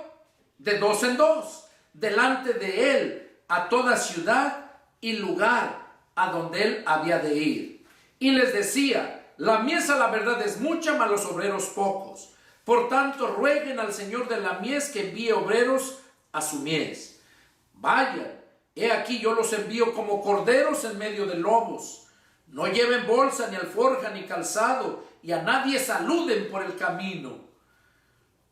de 2 en 2, delante de Él, a toda ciudad y lugar a donde Él había de ir. Y les decía, la mies a la verdad es mucha, mas los obreros pocos. Por tanto, rueguen al Señor de la mies que envíe obreros a su mies. Vayan, he aquí yo los envío como corderos en medio de lobos. No lleven bolsa, ni alforja, ni calzado, y a nadie saluden por el camino.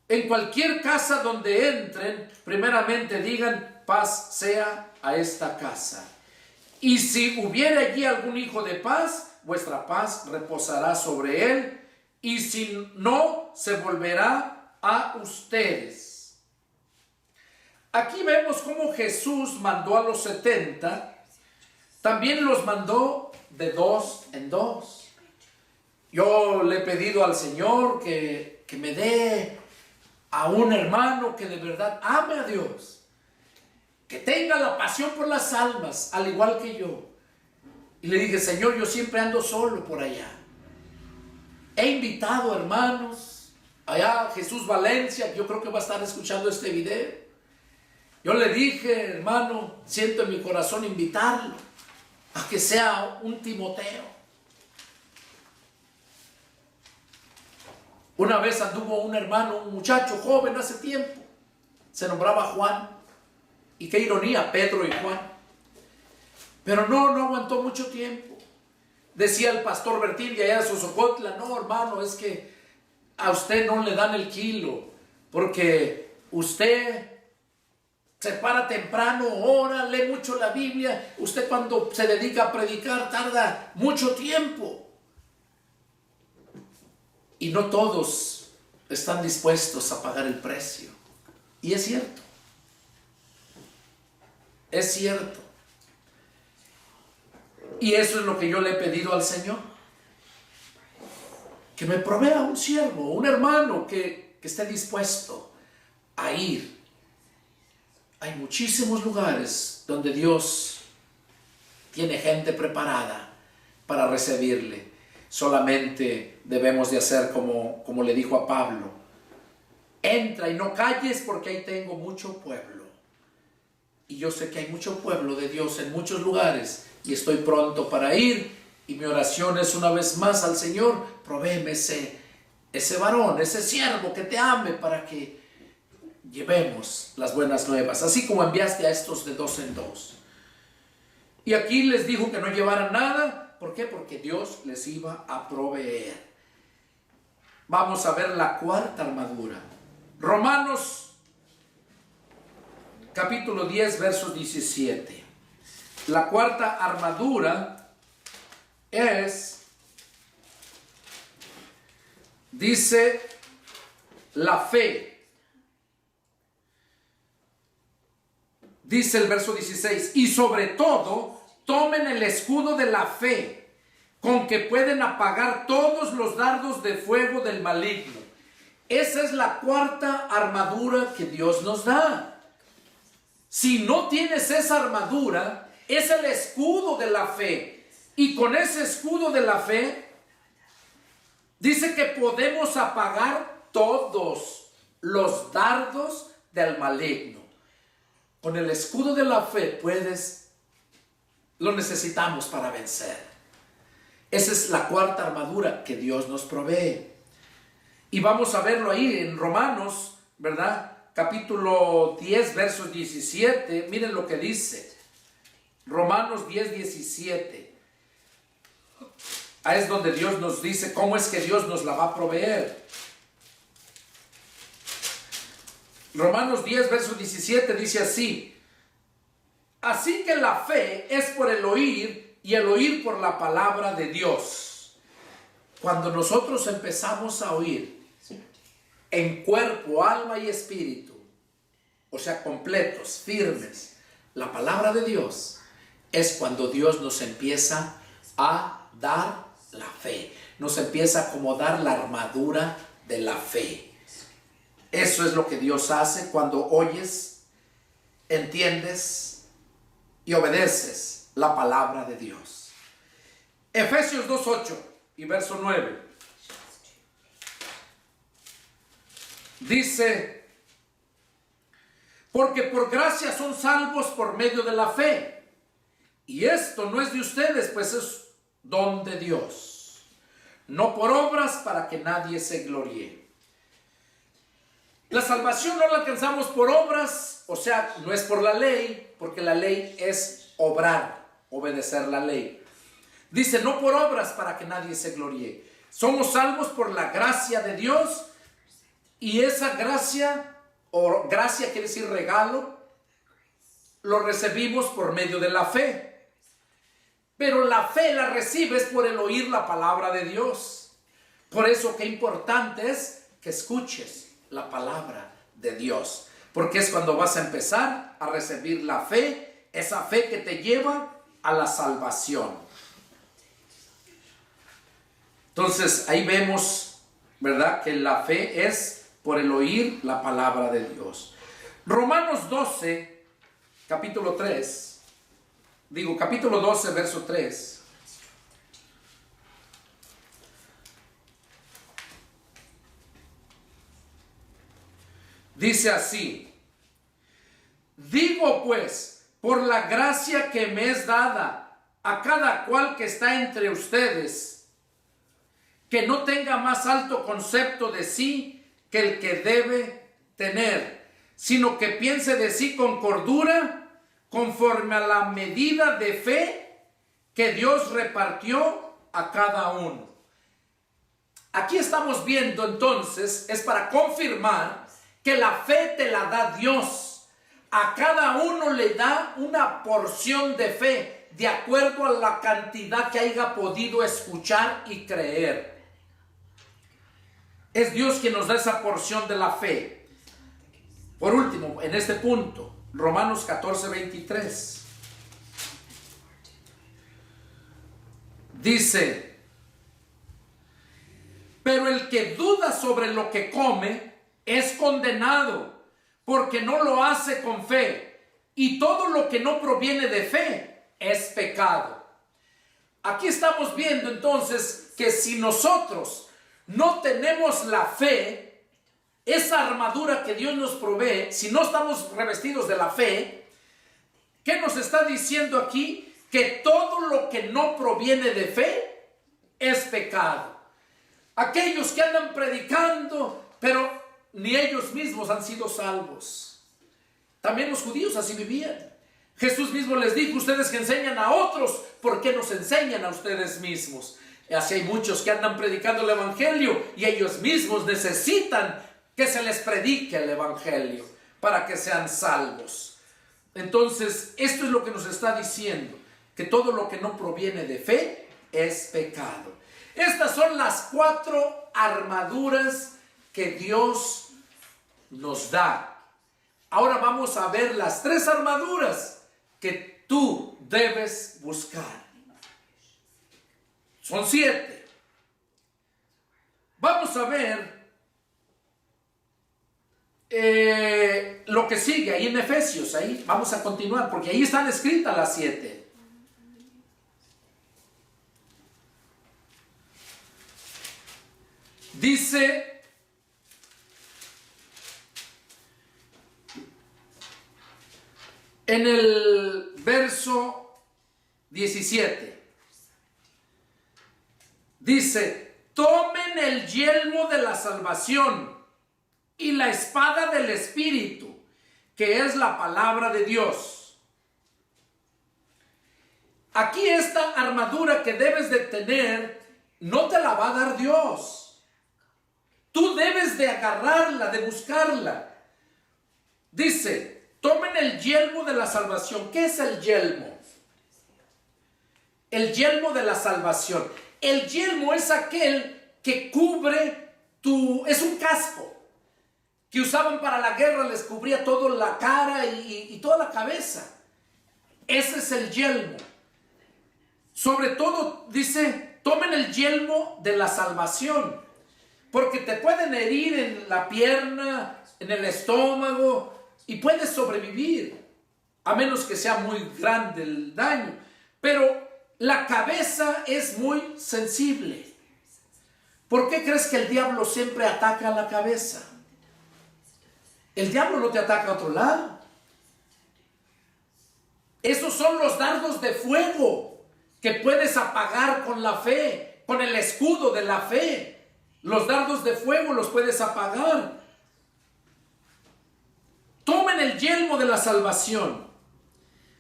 En cualquier casa donde entren, primeramente digan, paz sea a esta casa. Y si hubiera allí algún hijo de paz, vuestra paz reposará sobre él, y si no, se volverá a ustedes. Aquí vemos cómo Jesús mandó a los 70, también los mandó de 2 en 2. Yo le he pedido al Señor que me dé a un hermano que de verdad ame a Dios, que tenga la pasión por las almas, al igual que yo. Y le dije, Señor, yo siempre ando solo por allá. He invitado hermanos, allá Jesús Valencia, yo creo que va a estar escuchando este video. Yo le dije, hermano, siento en mi corazón invitarlo a que sea un Timoteo. Una vez anduvo un hermano, un muchacho joven hace tiempo, se nombraba Juan, y qué ironía, Pedro y Juan, pero no aguantó mucho tiempo. Decía el pastor Bertín de allá de Sosocotla, no hermano, es que a usted no le dan el kilo, porque usted se para temprano, ora, lee mucho la Biblia, usted cuando se dedica a predicar tarda mucho tiempo. Y no todos están dispuestos a pagar el precio. Y es cierto. Es cierto. Y eso es lo que yo le he pedido al Señor. Que me provea un siervo, un hermano que que esté dispuesto a ir. Hay muchísimos lugares donde Dios tiene gente preparada para recibirle. Solamente debemos de hacer como le dijo a Pablo: entra y no calles, porque ahí tengo mucho pueblo. Y yo sé que hay mucho pueblo de Dios en muchos lugares y estoy pronto para ir. Y mi oración es una vez más al Señor: provéeme ese varón, ese siervo que te ame, para que llevemos las buenas nuevas, así como enviaste a estos de 2 en 2. Y aquí les dijo que no llevaran nada. ¿Por qué? Porque Dios les iba a proveer. Vamos a ver la cuarta armadura. Romanos capítulo 10, versos 17. La cuarta armadura dice, la fe. Dice el verso 16: y sobre todo, tomen el escudo de la fe, con que pueden apagar todos los dardos de fuego del maligno. Esa es la cuarta armadura que Dios nos da. Si no tienes esa armadura, es el escudo de la fe. Y con ese escudo de la fe, dice que podemos apagar todos los dardos del maligno. Con el escudo de la fe lo necesitamos para vencer. Esa es la cuarta armadura que Dios nos provee. Y vamos a verlo ahí en Romanos, ¿verdad? Capítulo 10, versos 17. Miren lo que dice. Romanos 10, 17. Ahí es donde Dios nos dice cómo es que Dios nos la va a proveer. Romanos 10, verso 17 dice así: así que la fe es por el oír, y el oír por la palabra de Dios. Cuando nosotros empezamos a oír en cuerpo, alma y espíritu, o sea, completos, firmes, la palabra de Dios, es cuando Dios nos empieza a dar la fe, nos empieza a acomodar la armadura de la fe. Eso es lo que Dios hace cuando oyes, entiendes y obedeces la palabra de Dios. Efesios 2:8 y verso 9. Dice: porque por gracia son salvos por medio de la fe. Y esto no es de ustedes, pues es don de Dios, no por obras, para que nadie se gloríe. La salvación no la alcanzamos por obras, o sea, no es por la ley, porque la ley es obrar, obedecer la ley. Dice, no por obras, para que nadie se gloríe. Somos salvos por la gracia de Dios, y esa gracia, o gracia quiere decir regalo, lo recibimos por medio de la fe. Pero la fe la recibes por el oír la palabra de Dios. Por eso qué importante es que escuches la palabra de Dios, porque es cuando vas a empezar a recibir la fe, esa fe que te lleva a la salvación. Entonces ahí vemos, ¿verdad?, que la fe es por el oír la palabra de Dios. Romanos 12, capítulo 12, verso 3. Dice así: digo pues, por la gracia que me es dada a cada cual que está entre ustedes, que no tenga más alto concepto de sí que el que debe tener, sino que piense de sí con cordura, conforme a la medida de fe que Dios repartió a cada uno. Aquí estamos viendo entonces, es para confirmar que la fe te la da Dios. A cada uno le da una porción de fe de acuerdo a la cantidad que haya podido escuchar y creer. Es Dios quien nos da esa porción de la fe. Por último, en este punto, Romanos 14, 23. Dice: pero el que duda sobre lo que come, es condenado, porque no lo hace con fe. Y todo lo que no proviene de fe es pecado. Aquí estamos viendo entonces que si nosotros no tenemos la fe, esa armadura que Dios nos provee, si no estamos revestidos de la fe, ¿qué nos está diciendo aquí? Que todo lo que no proviene de fe es pecado. Aquellos que andan predicando, pero ni ellos mismos han sido salvos. También los judíos así vivían. Jesús mismo les dijo: ustedes que enseñan a otros, ¿por qué nos enseñan a ustedes mismos? Así hay muchos que andan predicando el evangelio y ellos mismos necesitan que se les predique el evangelio para que sean salvos. Entonces, esto es lo que nos está diciendo, que todo lo que no proviene de fe es pecado. Estas son las 4 armaduras que Dios nos da. Ahora vamos a ver las 3 armaduras que tú debes buscar. Son 7. Vamos a ver lo que sigue ahí en Efesios. Ahí vamos a continuar, porque ahí están escritas las 7. Dice: en el verso 17, dice: tomen el yelmo de la salvación y la espada del Espíritu, que es la palabra de Dios. Aquí esta armadura que debes de tener no te la va a dar Dios. Tú debes de agarrarla, de buscarla. Dice: tomen el yelmo de la salvación. ¿Qué es el yelmo? El yelmo de la salvación. El yelmo es aquel que cubre es un casco que usaban para la guerra, les cubría toda la cara y toda la cabeza. Ese es el yelmo. Sobre todo dice: tomen el yelmo de la salvación, porque te pueden herir en la pierna, en el estómago, y puedes sobrevivir, a menos que sea muy grande el daño. Pero la cabeza es muy sensible. ¿Por qué crees que el diablo siempre ataca a la cabeza? El diablo no te ataca a otro lado. Esos son los dardos de fuego que puedes apagar con la fe, con el escudo de la fe. Los dardos de fuego los puedes apagar. Tomen el yelmo de la salvación.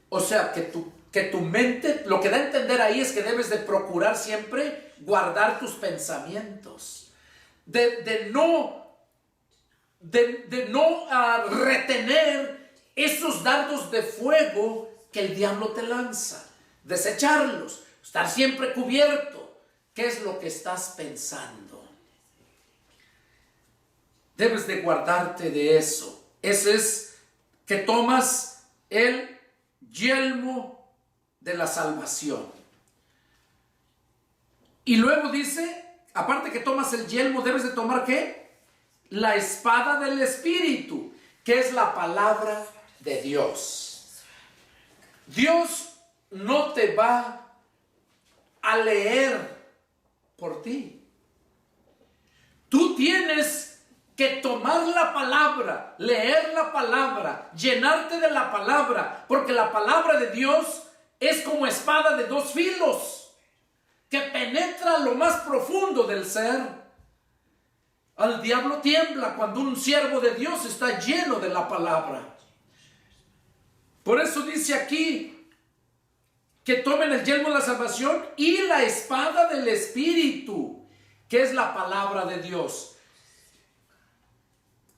O sea, que tu mente, lo que da a entender ahí es que debes de procurar siempre guardar tus pensamientos. De no retener esos dardos de fuego que el diablo te lanza. Desecharlos. Estar siempre cubierto. ¿Qué es lo que estás pensando? Debes de guardarte de eso. Ese es que tomas el yelmo de la salvación. Y luego dice, aparte que tomas el yelmo, debes de tomar ¿qué? La espada del Espíritu, que es la palabra de Dios. Dios no te va a leer por ti. Tú tienes que tomar la palabra, leer la palabra, llenarte de la palabra, porque la palabra de Dios es como espada de 2 filos, que penetra lo más profundo del ser. Al diablo tiembla cuando un siervo de Dios está lleno de la palabra. Por eso dice aquí que tomen el yelmo de la salvación y la espada del Espíritu, que es la palabra de Dios.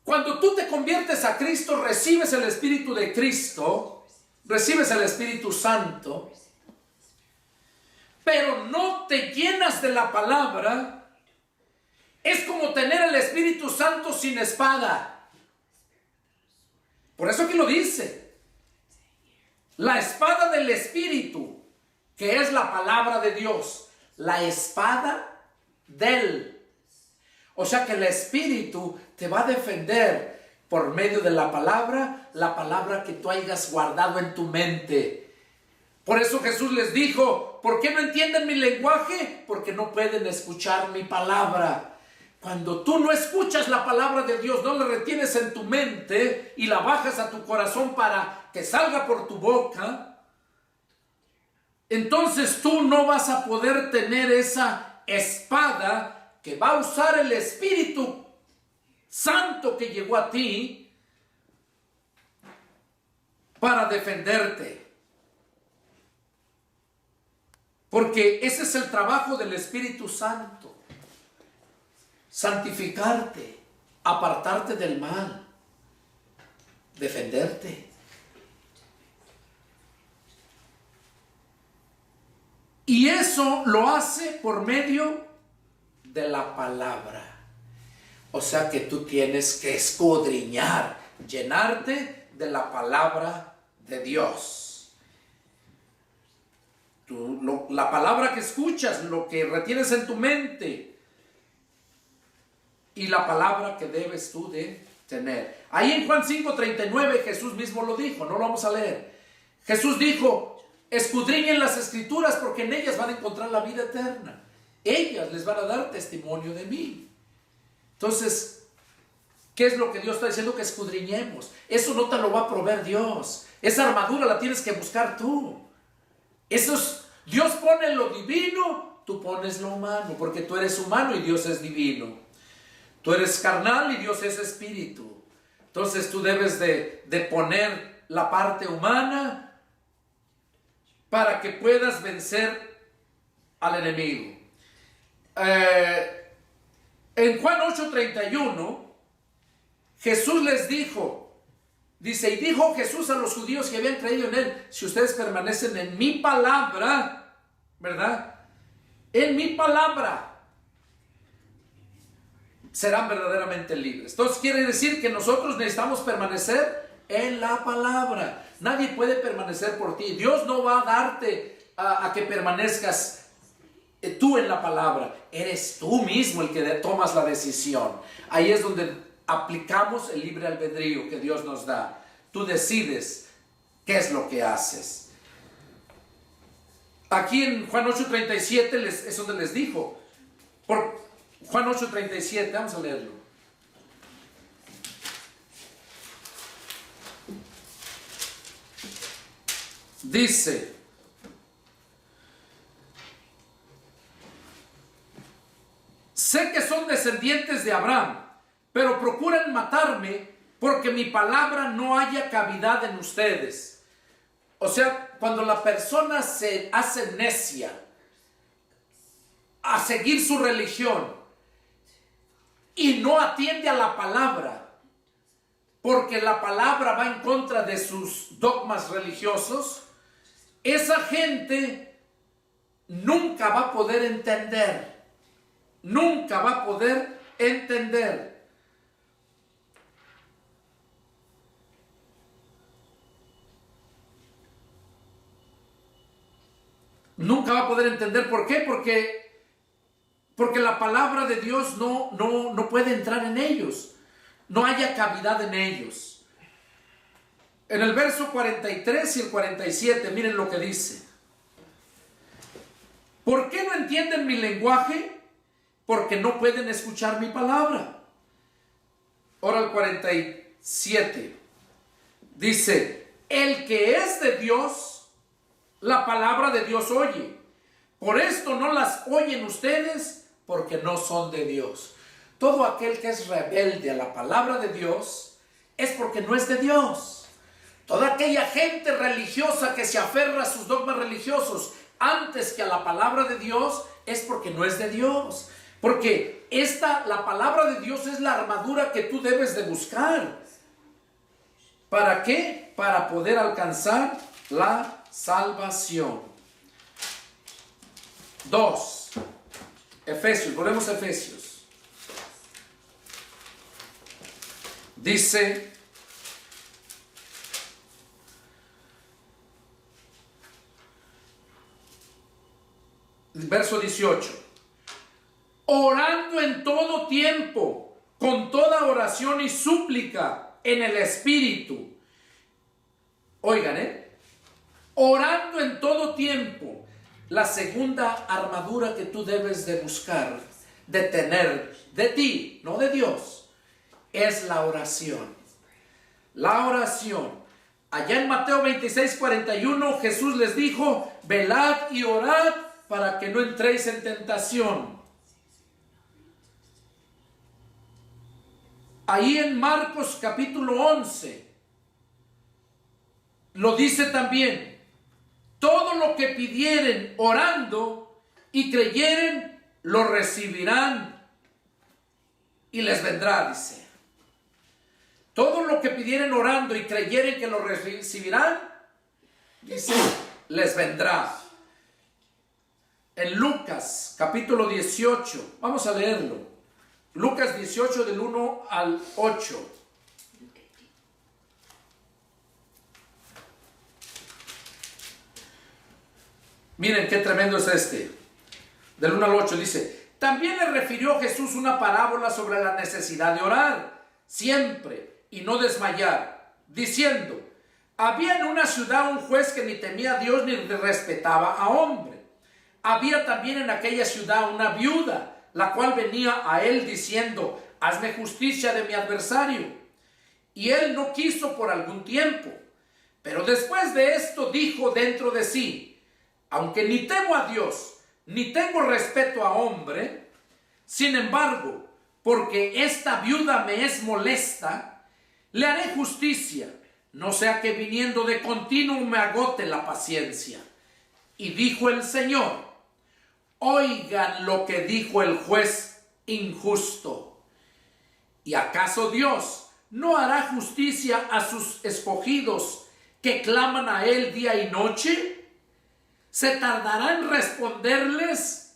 Cuando tú te conviertes a Cristo, recibes el Espíritu de Cristo, recibes el Espíritu Santo, pero no te llenas de la palabra. Es como tener el Espíritu Santo sin espada. Por eso aquí lo dice. La espada del Espíritu, que es la palabra de Dios. La espada del. O sea que el Espíritu te va a defender por medio de la palabra que tú hayas guardado en tu mente. Por eso Jesús les dijo, ¿por qué no entienden mi lenguaje? Porque no pueden escuchar mi palabra. Cuando tú no escuchas la palabra de Dios, no la retienes en tu mente y la bajas a tu corazón para que salga por tu boca, entonces tú no vas a poder tener esa espada que va a usar el Espíritu Santo que llegó a ti para defenderte. Porque ese es el trabajo del Espíritu Santo. Santificarte, apartarte del mal, defenderte. Y eso lo hace por medio de la palabra. O sea que tú tienes que escudriñar, llenarte de la palabra de Dios. La palabra que escuchas, lo que retienes en tu mente y la palabra que debes tú de tener. Ahí en Juan 5:39 Jesús mismo lo dijo, no lo vamos a leer. Jesús dijo, escudriñen las escrituras porque en ellas van a encontrar la vida eterna. Ellas les van a dar testimonio de mí. Entonces, ¿qué es lo que Dios está diciendo? Que escudriñemos. Eso no te lo va a proveer Dios. Esa armadura la tienes que buscar tú. Dios pone lo divino, tú pones lo humano, porque tú eres humano y Dios es divino. Tú eres carnal y Dios es espíritu. Entonces tú debes de poner la parte humana para que puedas vencer al enemigo. En Juan 8:31, Jesús les dijo, dice, y dijo Jesús a los judíos que habían creído en él, si ustedes permanecen en mi palabra, ¿verdad? En mi palabra serán verdaderamente libres. Entonces quiere decir que nosotros necesitamos permanecer en la palabra. Nadie puede permanecer por ti. Dios no va a darte a que permanezcas tú en la palabra. Eres tú mismo el que tomas la decisión. Ahí es donde aplicamos el libre albedrío que Dios nos da. Tú decides qué es lo que haces. Aquí en Juan 8:37 es donde les dijo. Por Juan 8:37, vamos a leerlo. Dice, sé que son descendientes de Abraham, pero procuran matarme porque mi palabra no haya cavidad en ustedes. O sea, cuando la persona se hace necia a seguir su religión y no atiende a la palabra, porque la palabra va en contra de sus dogmas religiosos, esa gente nunca va a poder entender. Nunca va a poder entender. Nunca va a poder entender. ¿Por qué? Porque la palabra de Dios no puede entrar en ellos. No haya cavidad en ellos. En el verso 43 y el 47, miren lo que dice. ¿Por qué no entienden mi lenguaje? Porque no pueden escuchar mi palabra. Ahora el 47 dice, el que es de Dios, la palabra de Dios oye. Por esto no las oyen ustedes, porque no son de Dios. Todo aquel que es rebelde a la palabra de Dios es porque no es de Dios. Toda aquella gente religiosa que se aferra a sus dogmas religiosos antes que a la palabra de Dios es porque no es de Dios. Porque la palabra de Dios es la armadura que tú debes de buscar. ¿Para qué? Para poder alcanzar la salvación. 2. Efesios, volvemos a Efesios. Dice, verso 18. Orando en todo tiempo con toda oración y súplica en el Espíritu. Oigan, orando en todo tiempo. La segunda armadura que tú debes de buscar, de tener de ti, no de Dios, es la oración. La oración. Allá en Mateo 26:41 Jesús les dijo: velad y orad para que no entréis en tentación. Ahí en Marcos capítulo 11 lo dice también: todo lo que pidieren orando y creyeren, lo recibirán y les vendrá, dice. Todo lo que pidieren orando y creyeren que lo recibirán, dice, les vendrá. En Lucas capítulo 18, vamos a leerlo. Lucas 18 del 1 al 8. Miren qué tremendo es este. Del 1 al 8 dice: también le refirió Jesús una parábola sobre la necesidad de orar siempre y no desmayar, diciendo: había en una ciudad un juez que ni temía a Dios ni respetaba a hombre. Había también en aquella ciudad una viuda, la cual venía a él diciendo: hazme justicia de mi adversario. Y él no quiso por algún tiempo. Pero después de esto dijo dentro de sí: aunque ni temo a Dios, ni tengo respeto a hombre, sin embargo, porque esta viuda me es molesta, le haré justicia, no sea que viniendo de continuo me agote la paciencia. Y dijo el Señor: oigan lo que dijo el juez injusto. ¿Y acaso Dios no hará justicia a sus escogidos que claman a él día y noche? ¿Se tardará en responderles?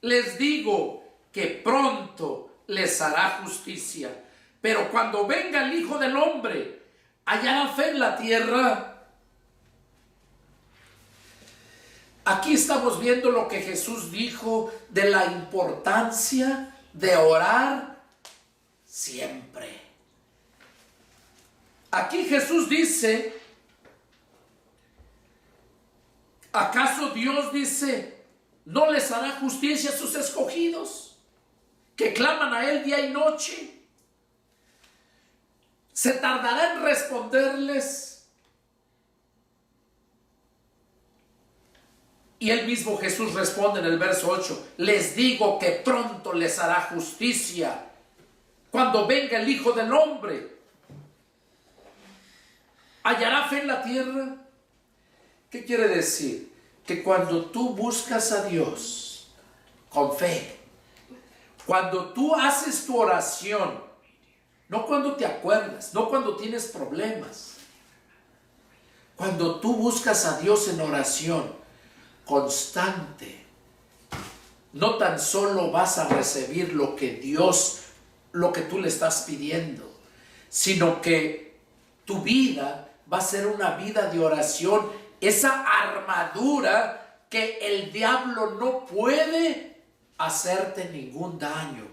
Les digo que pronto les hará justicia. Pero cuando venga el Hijo del Hombre, ¿hallará fe en la tierra? Aquí estamos viendo lo que Jesús dijo de la importancia de orar siempre. Aquí Jesús dice: ¿acaso Dios, dice, no les hará justicia a sus escogidos que claman a él día y noche? ¿Se tardará en responderles? Y él mismo, Jesús, responde en el verso 8: les digo que pronto les hará justicia cuando venga el Hijo del Hombre. ¿Hallará fe en la tierra? ¿Qué quiere decir? Que cuando tú buscas a Dios con fe, cuando tú haces tu oración, no cuando te acuerdas, no cuando tienes problemas, cuando tú buscas a Dios en oración constante, no tan solo vas a recibir lo que tú le estás pidiendo, sino que tu vida va a ser una vida de oración, esa armadura que el diablo no puede hacerte ningún daño.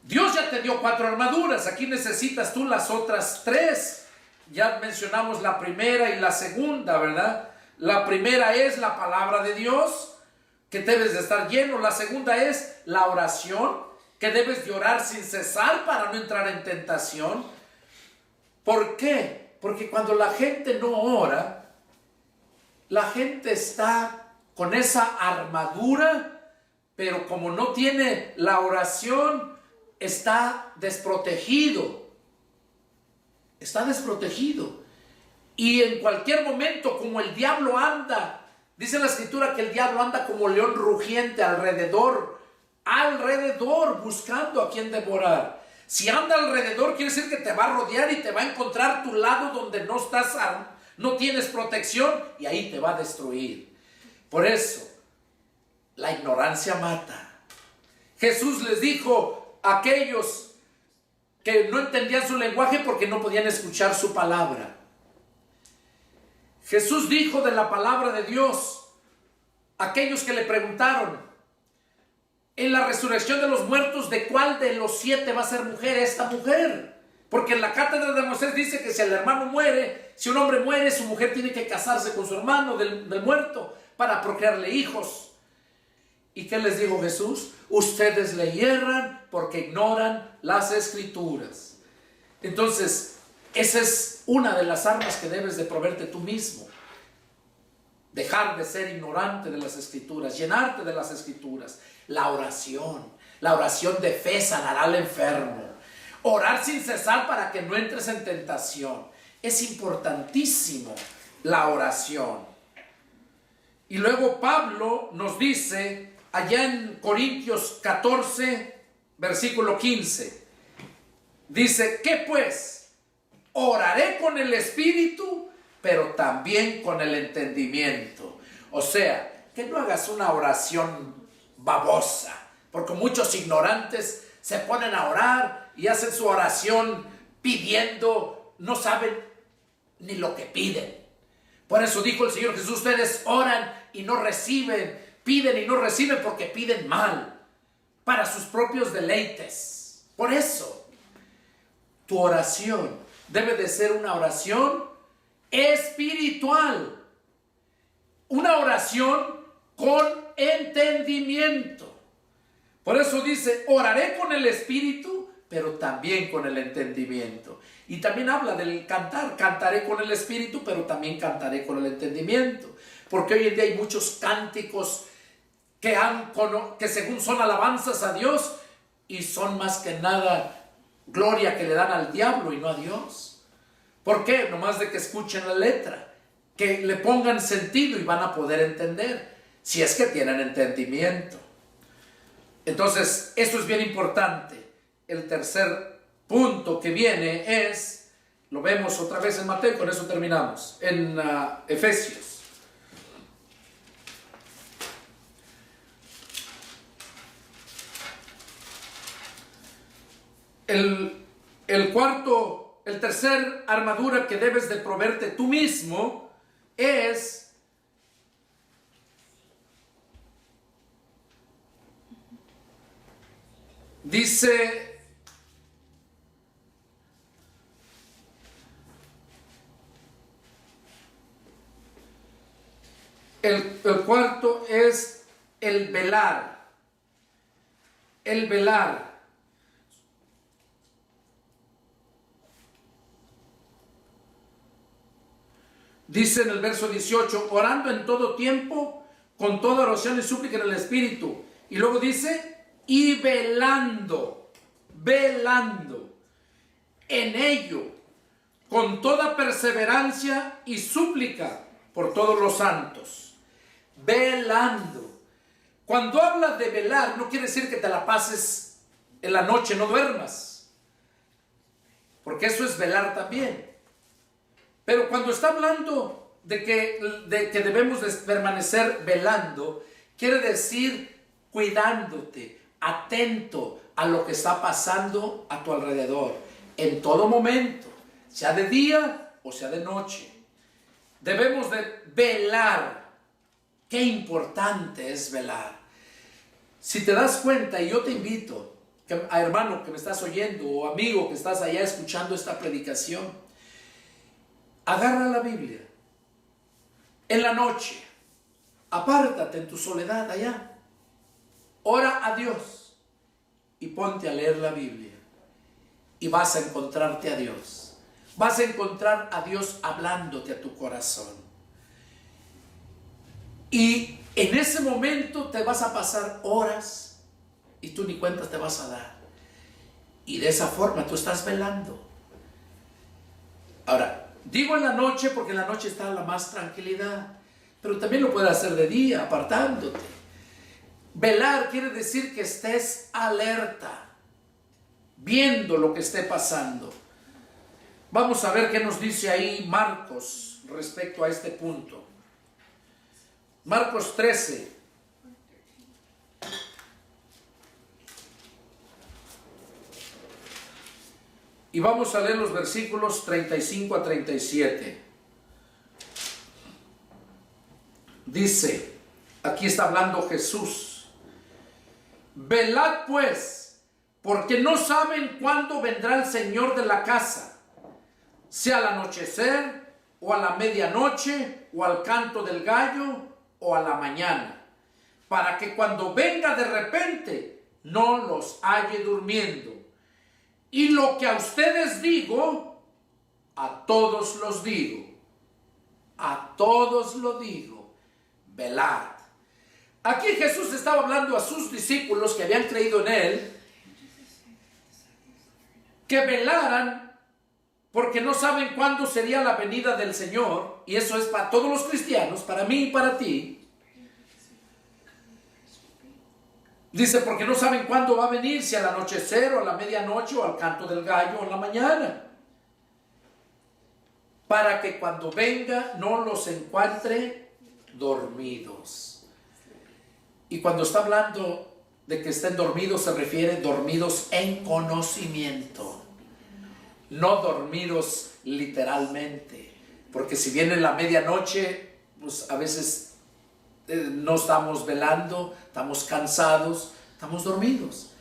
Dios ya te dio 4 armaduras, aquí necesitas tú las otras 3. Ya mencionamos la primera y la segunda, ¿verdad? La primera es la palabra de Dios, que debes de estar lleno. La segunda es la oración, que debes de orar sin cesar para no entrar en tentación. ¿Por qué? Porque cuando la gente no ora, la gente está con esa armadura, pero como no tiene la oración, está desprotegido. Está desprotegido. Y en cualquier momento, como el diablo anda, dice la escritura que el diablo anda como león rugiente alrededor, buscando a quien devorar. Si anda alrededor, quiere decir que te va a rodear y te va a encontrar tu lado donde no tienes protección, y ahí te va a destruir. Por eso, la ignorancia mata. Jesús les dijo a aquellos que no entendían su lenguaje porque no podían escuchar su palabra. Jesús dijo de la palabra de Dios a aquellos que le preguntaron: en la resurrección de los muertos, ¿de cuál de los 7 va a ser mujer esta mujer? Porque en la cátedra de Moisés dice que si el hermano muere, si un hombre muere, su mujer tiene que casarse con su hermano del muerto para procrearle hijos. ¿Y qué les dijo Jesús? Ustedes le hierran porque ignoran las escrituras. Entonces, esa es una de las armas que debes de proveerte tú mismo. Dejar de ser ignorante de las escrituras, llenarte de las escrituras. La oración de fe sanará al enfermo. Orar sin cesar para que no entres en tentación. Es importantísimo la oración. Y luego Pablo nos dice, allá en Corintios 14, versículo 15, dice, ¿qué pues? Oraré con el Espíritu, pero también con el entendimiento. O sea, que no hagas una oración babosa, porque muchos ignorantes se ponen a orar y hacen su oración pidiendo, no saben ni lo que piden. Por eso dijo el Señor Jesús, ustedes oran y no reciben, piden y no reciben porque piden mal, para sus propios deleites. Por eso, tu oración debe de ser una oración espiritual, una oración con entendimiento. Por eso dice, oraré con el Espíritu, pero también con el entendimiento. Y también habla del cantar, cantaré con el Espíritu, pero también cantaré con el entendimiento. Porque hoy en día hay muchos cánticos que según son alabanzas a Dios, y son más que nada gloria que le dan al diablo y no a Dios. ¿Por qué? Nomás de que escuchen la letra, que le pongan sentido y van a poder entender, si es que tienen entendimiento. Entonces, esto es bien importante. El tercer punto que viene es, lo vemos otra vez en Mateo, con eso terminamos, en Efesios. El tercer armadura que debes de proveerte tú mismo es dice el cuarto es el velar. El velar. Dice en el verso 18, orando en todo tiempo, con toda oración y súplica en el Espíritu. Y luego dice, y velando en ello, con toda perseverancia y súplica por todos los santos. Velando. Cuando habla de velar, no quiere decir que te la pases en la noche, no duermas. Porque eso es velar también. Pero cuando está hablando de que debemos de permanecer velando, quiere decir cuidándote, atento a lo que está pasando a tu alrededor, en todo momento, sea de día o sea de noche. Debemos de velar. Qué importante es velar. Si te das cuenta, y yo te invito, a hermano que me estás oyendo, o amigo que estás allá escuchando esta predicación, agarra la Biblia en la noche, apártate en tu soledad allá, ora a Dios y ponte a leer la Biblia, y vas a encontrarte a Dios. Vas a encontrar a Dios hablándote a tu corazón, y en ese momento te vas a pasar horas y tú ni cuenta te vas a dar, y de esa forma tú estás velando. Ahora, digo en la noche porque en la noche está la más tranquilidad, pero también lo puedes hacer de día, apartándote. Velar quiere decir que estés alerta, viendo lo que esté pasando. Vamos a ver qué nos dice ahí Marcos respecto a este punto. Marcos 13. Y vamos a leer los versículos 35 a 37. Dice, aquí está hablando Jesús. Velad pues, porque no saben cuándo vendrá el Señor de la casa, sea al anochecer, o a la medianoche, o al canto del gallo, o a la mañana, para que cuando venga de repente no los halle durmiendo. Y lo que a ustedes digo, a todos los digo, a todos lo digo, velad. Aquí Jesús estaba hablando a sus discípulos que habían creído en Él, que velaran, porque no saben cuándo sería la venida del Señor, y eso es para todos los cristianos, para mí y para ti. Dice, porque no saben cuándo va a venir, si al anochecer, o a la medianoche, o al canto del gallo, o en la mañana, para que cuando venga no los encuentre dormidos. Y cuando está hablando de que estén dormidos, se refiere dormidos en conocimiento, no dormidos literalmente, porque si viene la medianoche, pues a veces no estamos velando, estamos cansados, estamos dormidos.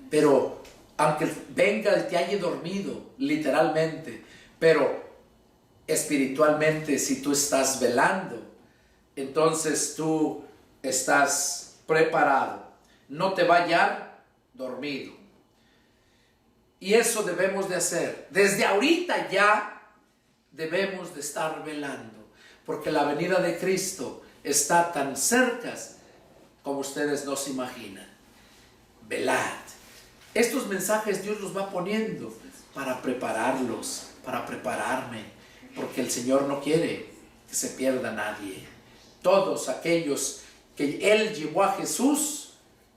Pero aunque venga y te haya dormido literalmente, pero espiritualmente, si tú estás velando, entonces tú estás preparado, no te va a hallar dormido. Y eso debemos de hacer. Desde ahorita ya debemos de estar velando, porque la venida de Cristo está tan cerca como ustedes no se imaginan. Velad. Estos mensajes Dios los va poniendo para prepararlos, para prepararme, porque el Señor no quiere que se pierda nadie. Todos aquellos que Él llevó a Jesús,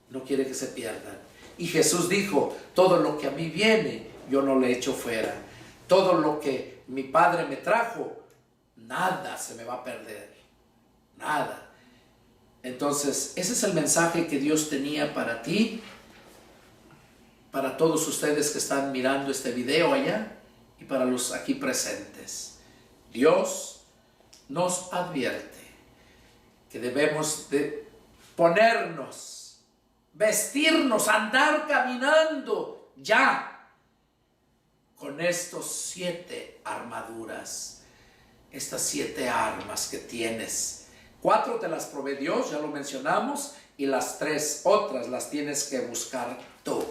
no quiere que se pierdan. Y Jesús dijo, todo lo que a mí viene, yo no le echo fuera. Todo lo que mi Padre me trajo, nada se me va a perder. Nada. Entonces, ese es el mensaje que Dios tenía para ti, para todos ustedes que están mirando este video allá, y para los aquí presentes. Dios nos advierte que debemos de ponernos, vestirnos, andar caminando ya con estos 7 armaduras, estas 7 armas que tienes. 4 te las provee Dios, ya lo mencionamos, y las 3 otras las tienes que buscar tú.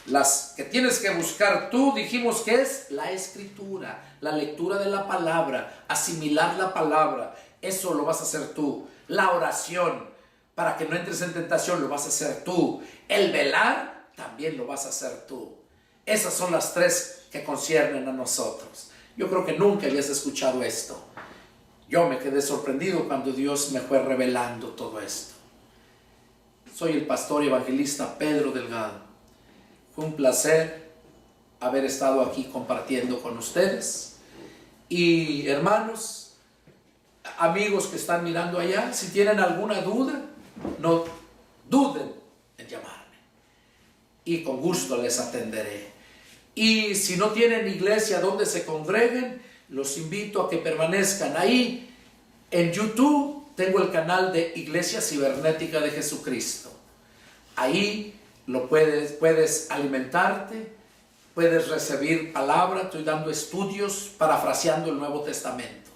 Las que tienes que buscar tú, dijimos que es la escritura, la lectura de la palabra, asimilar la palabra. Eso lo vas a hacer tú. La oración, para que no entres en tentación, lo vas a hacer tú. El velar, también lo vas a hacer tú. Esas son las 3 que conciernen a nosotros. Yo creo que nunca habías escuchado esto. Yo me quedé sorprendido cuando Dios me fue revelando todo esto. Soy el pastor y evangelista Pedro Delgado. Fue un placer haber estado aquí compartiendo con ustedes. Y hermanos, amigos que están mirando allá, si tienen alguna duda, no duden en llamarme. Y con gusto les atenderé. Y si no tienen iglesia donde se congreguen, los invito a que permanezcan ahí. En YouTube tengo el canal de Iglesia Cibernética de Jesucristo. Ahí puedes alimentarte, puedes recibir palabra. Estoy dando estudios parafraseando el Nuevo Testamento.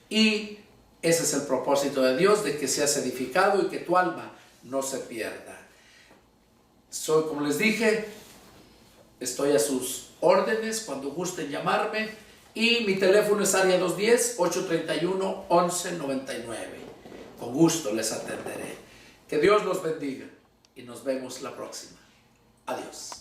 Y ese es el propósito de Dios, de que seas edificado y que tu alma no se pierda. Soy, como les dije, estoy a sus órdenes cuando gusten llamarme, y mi teléfono es área 210-831-1199. Con gusto les atenderé. Que Dios los bendiga y nos vemos la próxima. Adiós.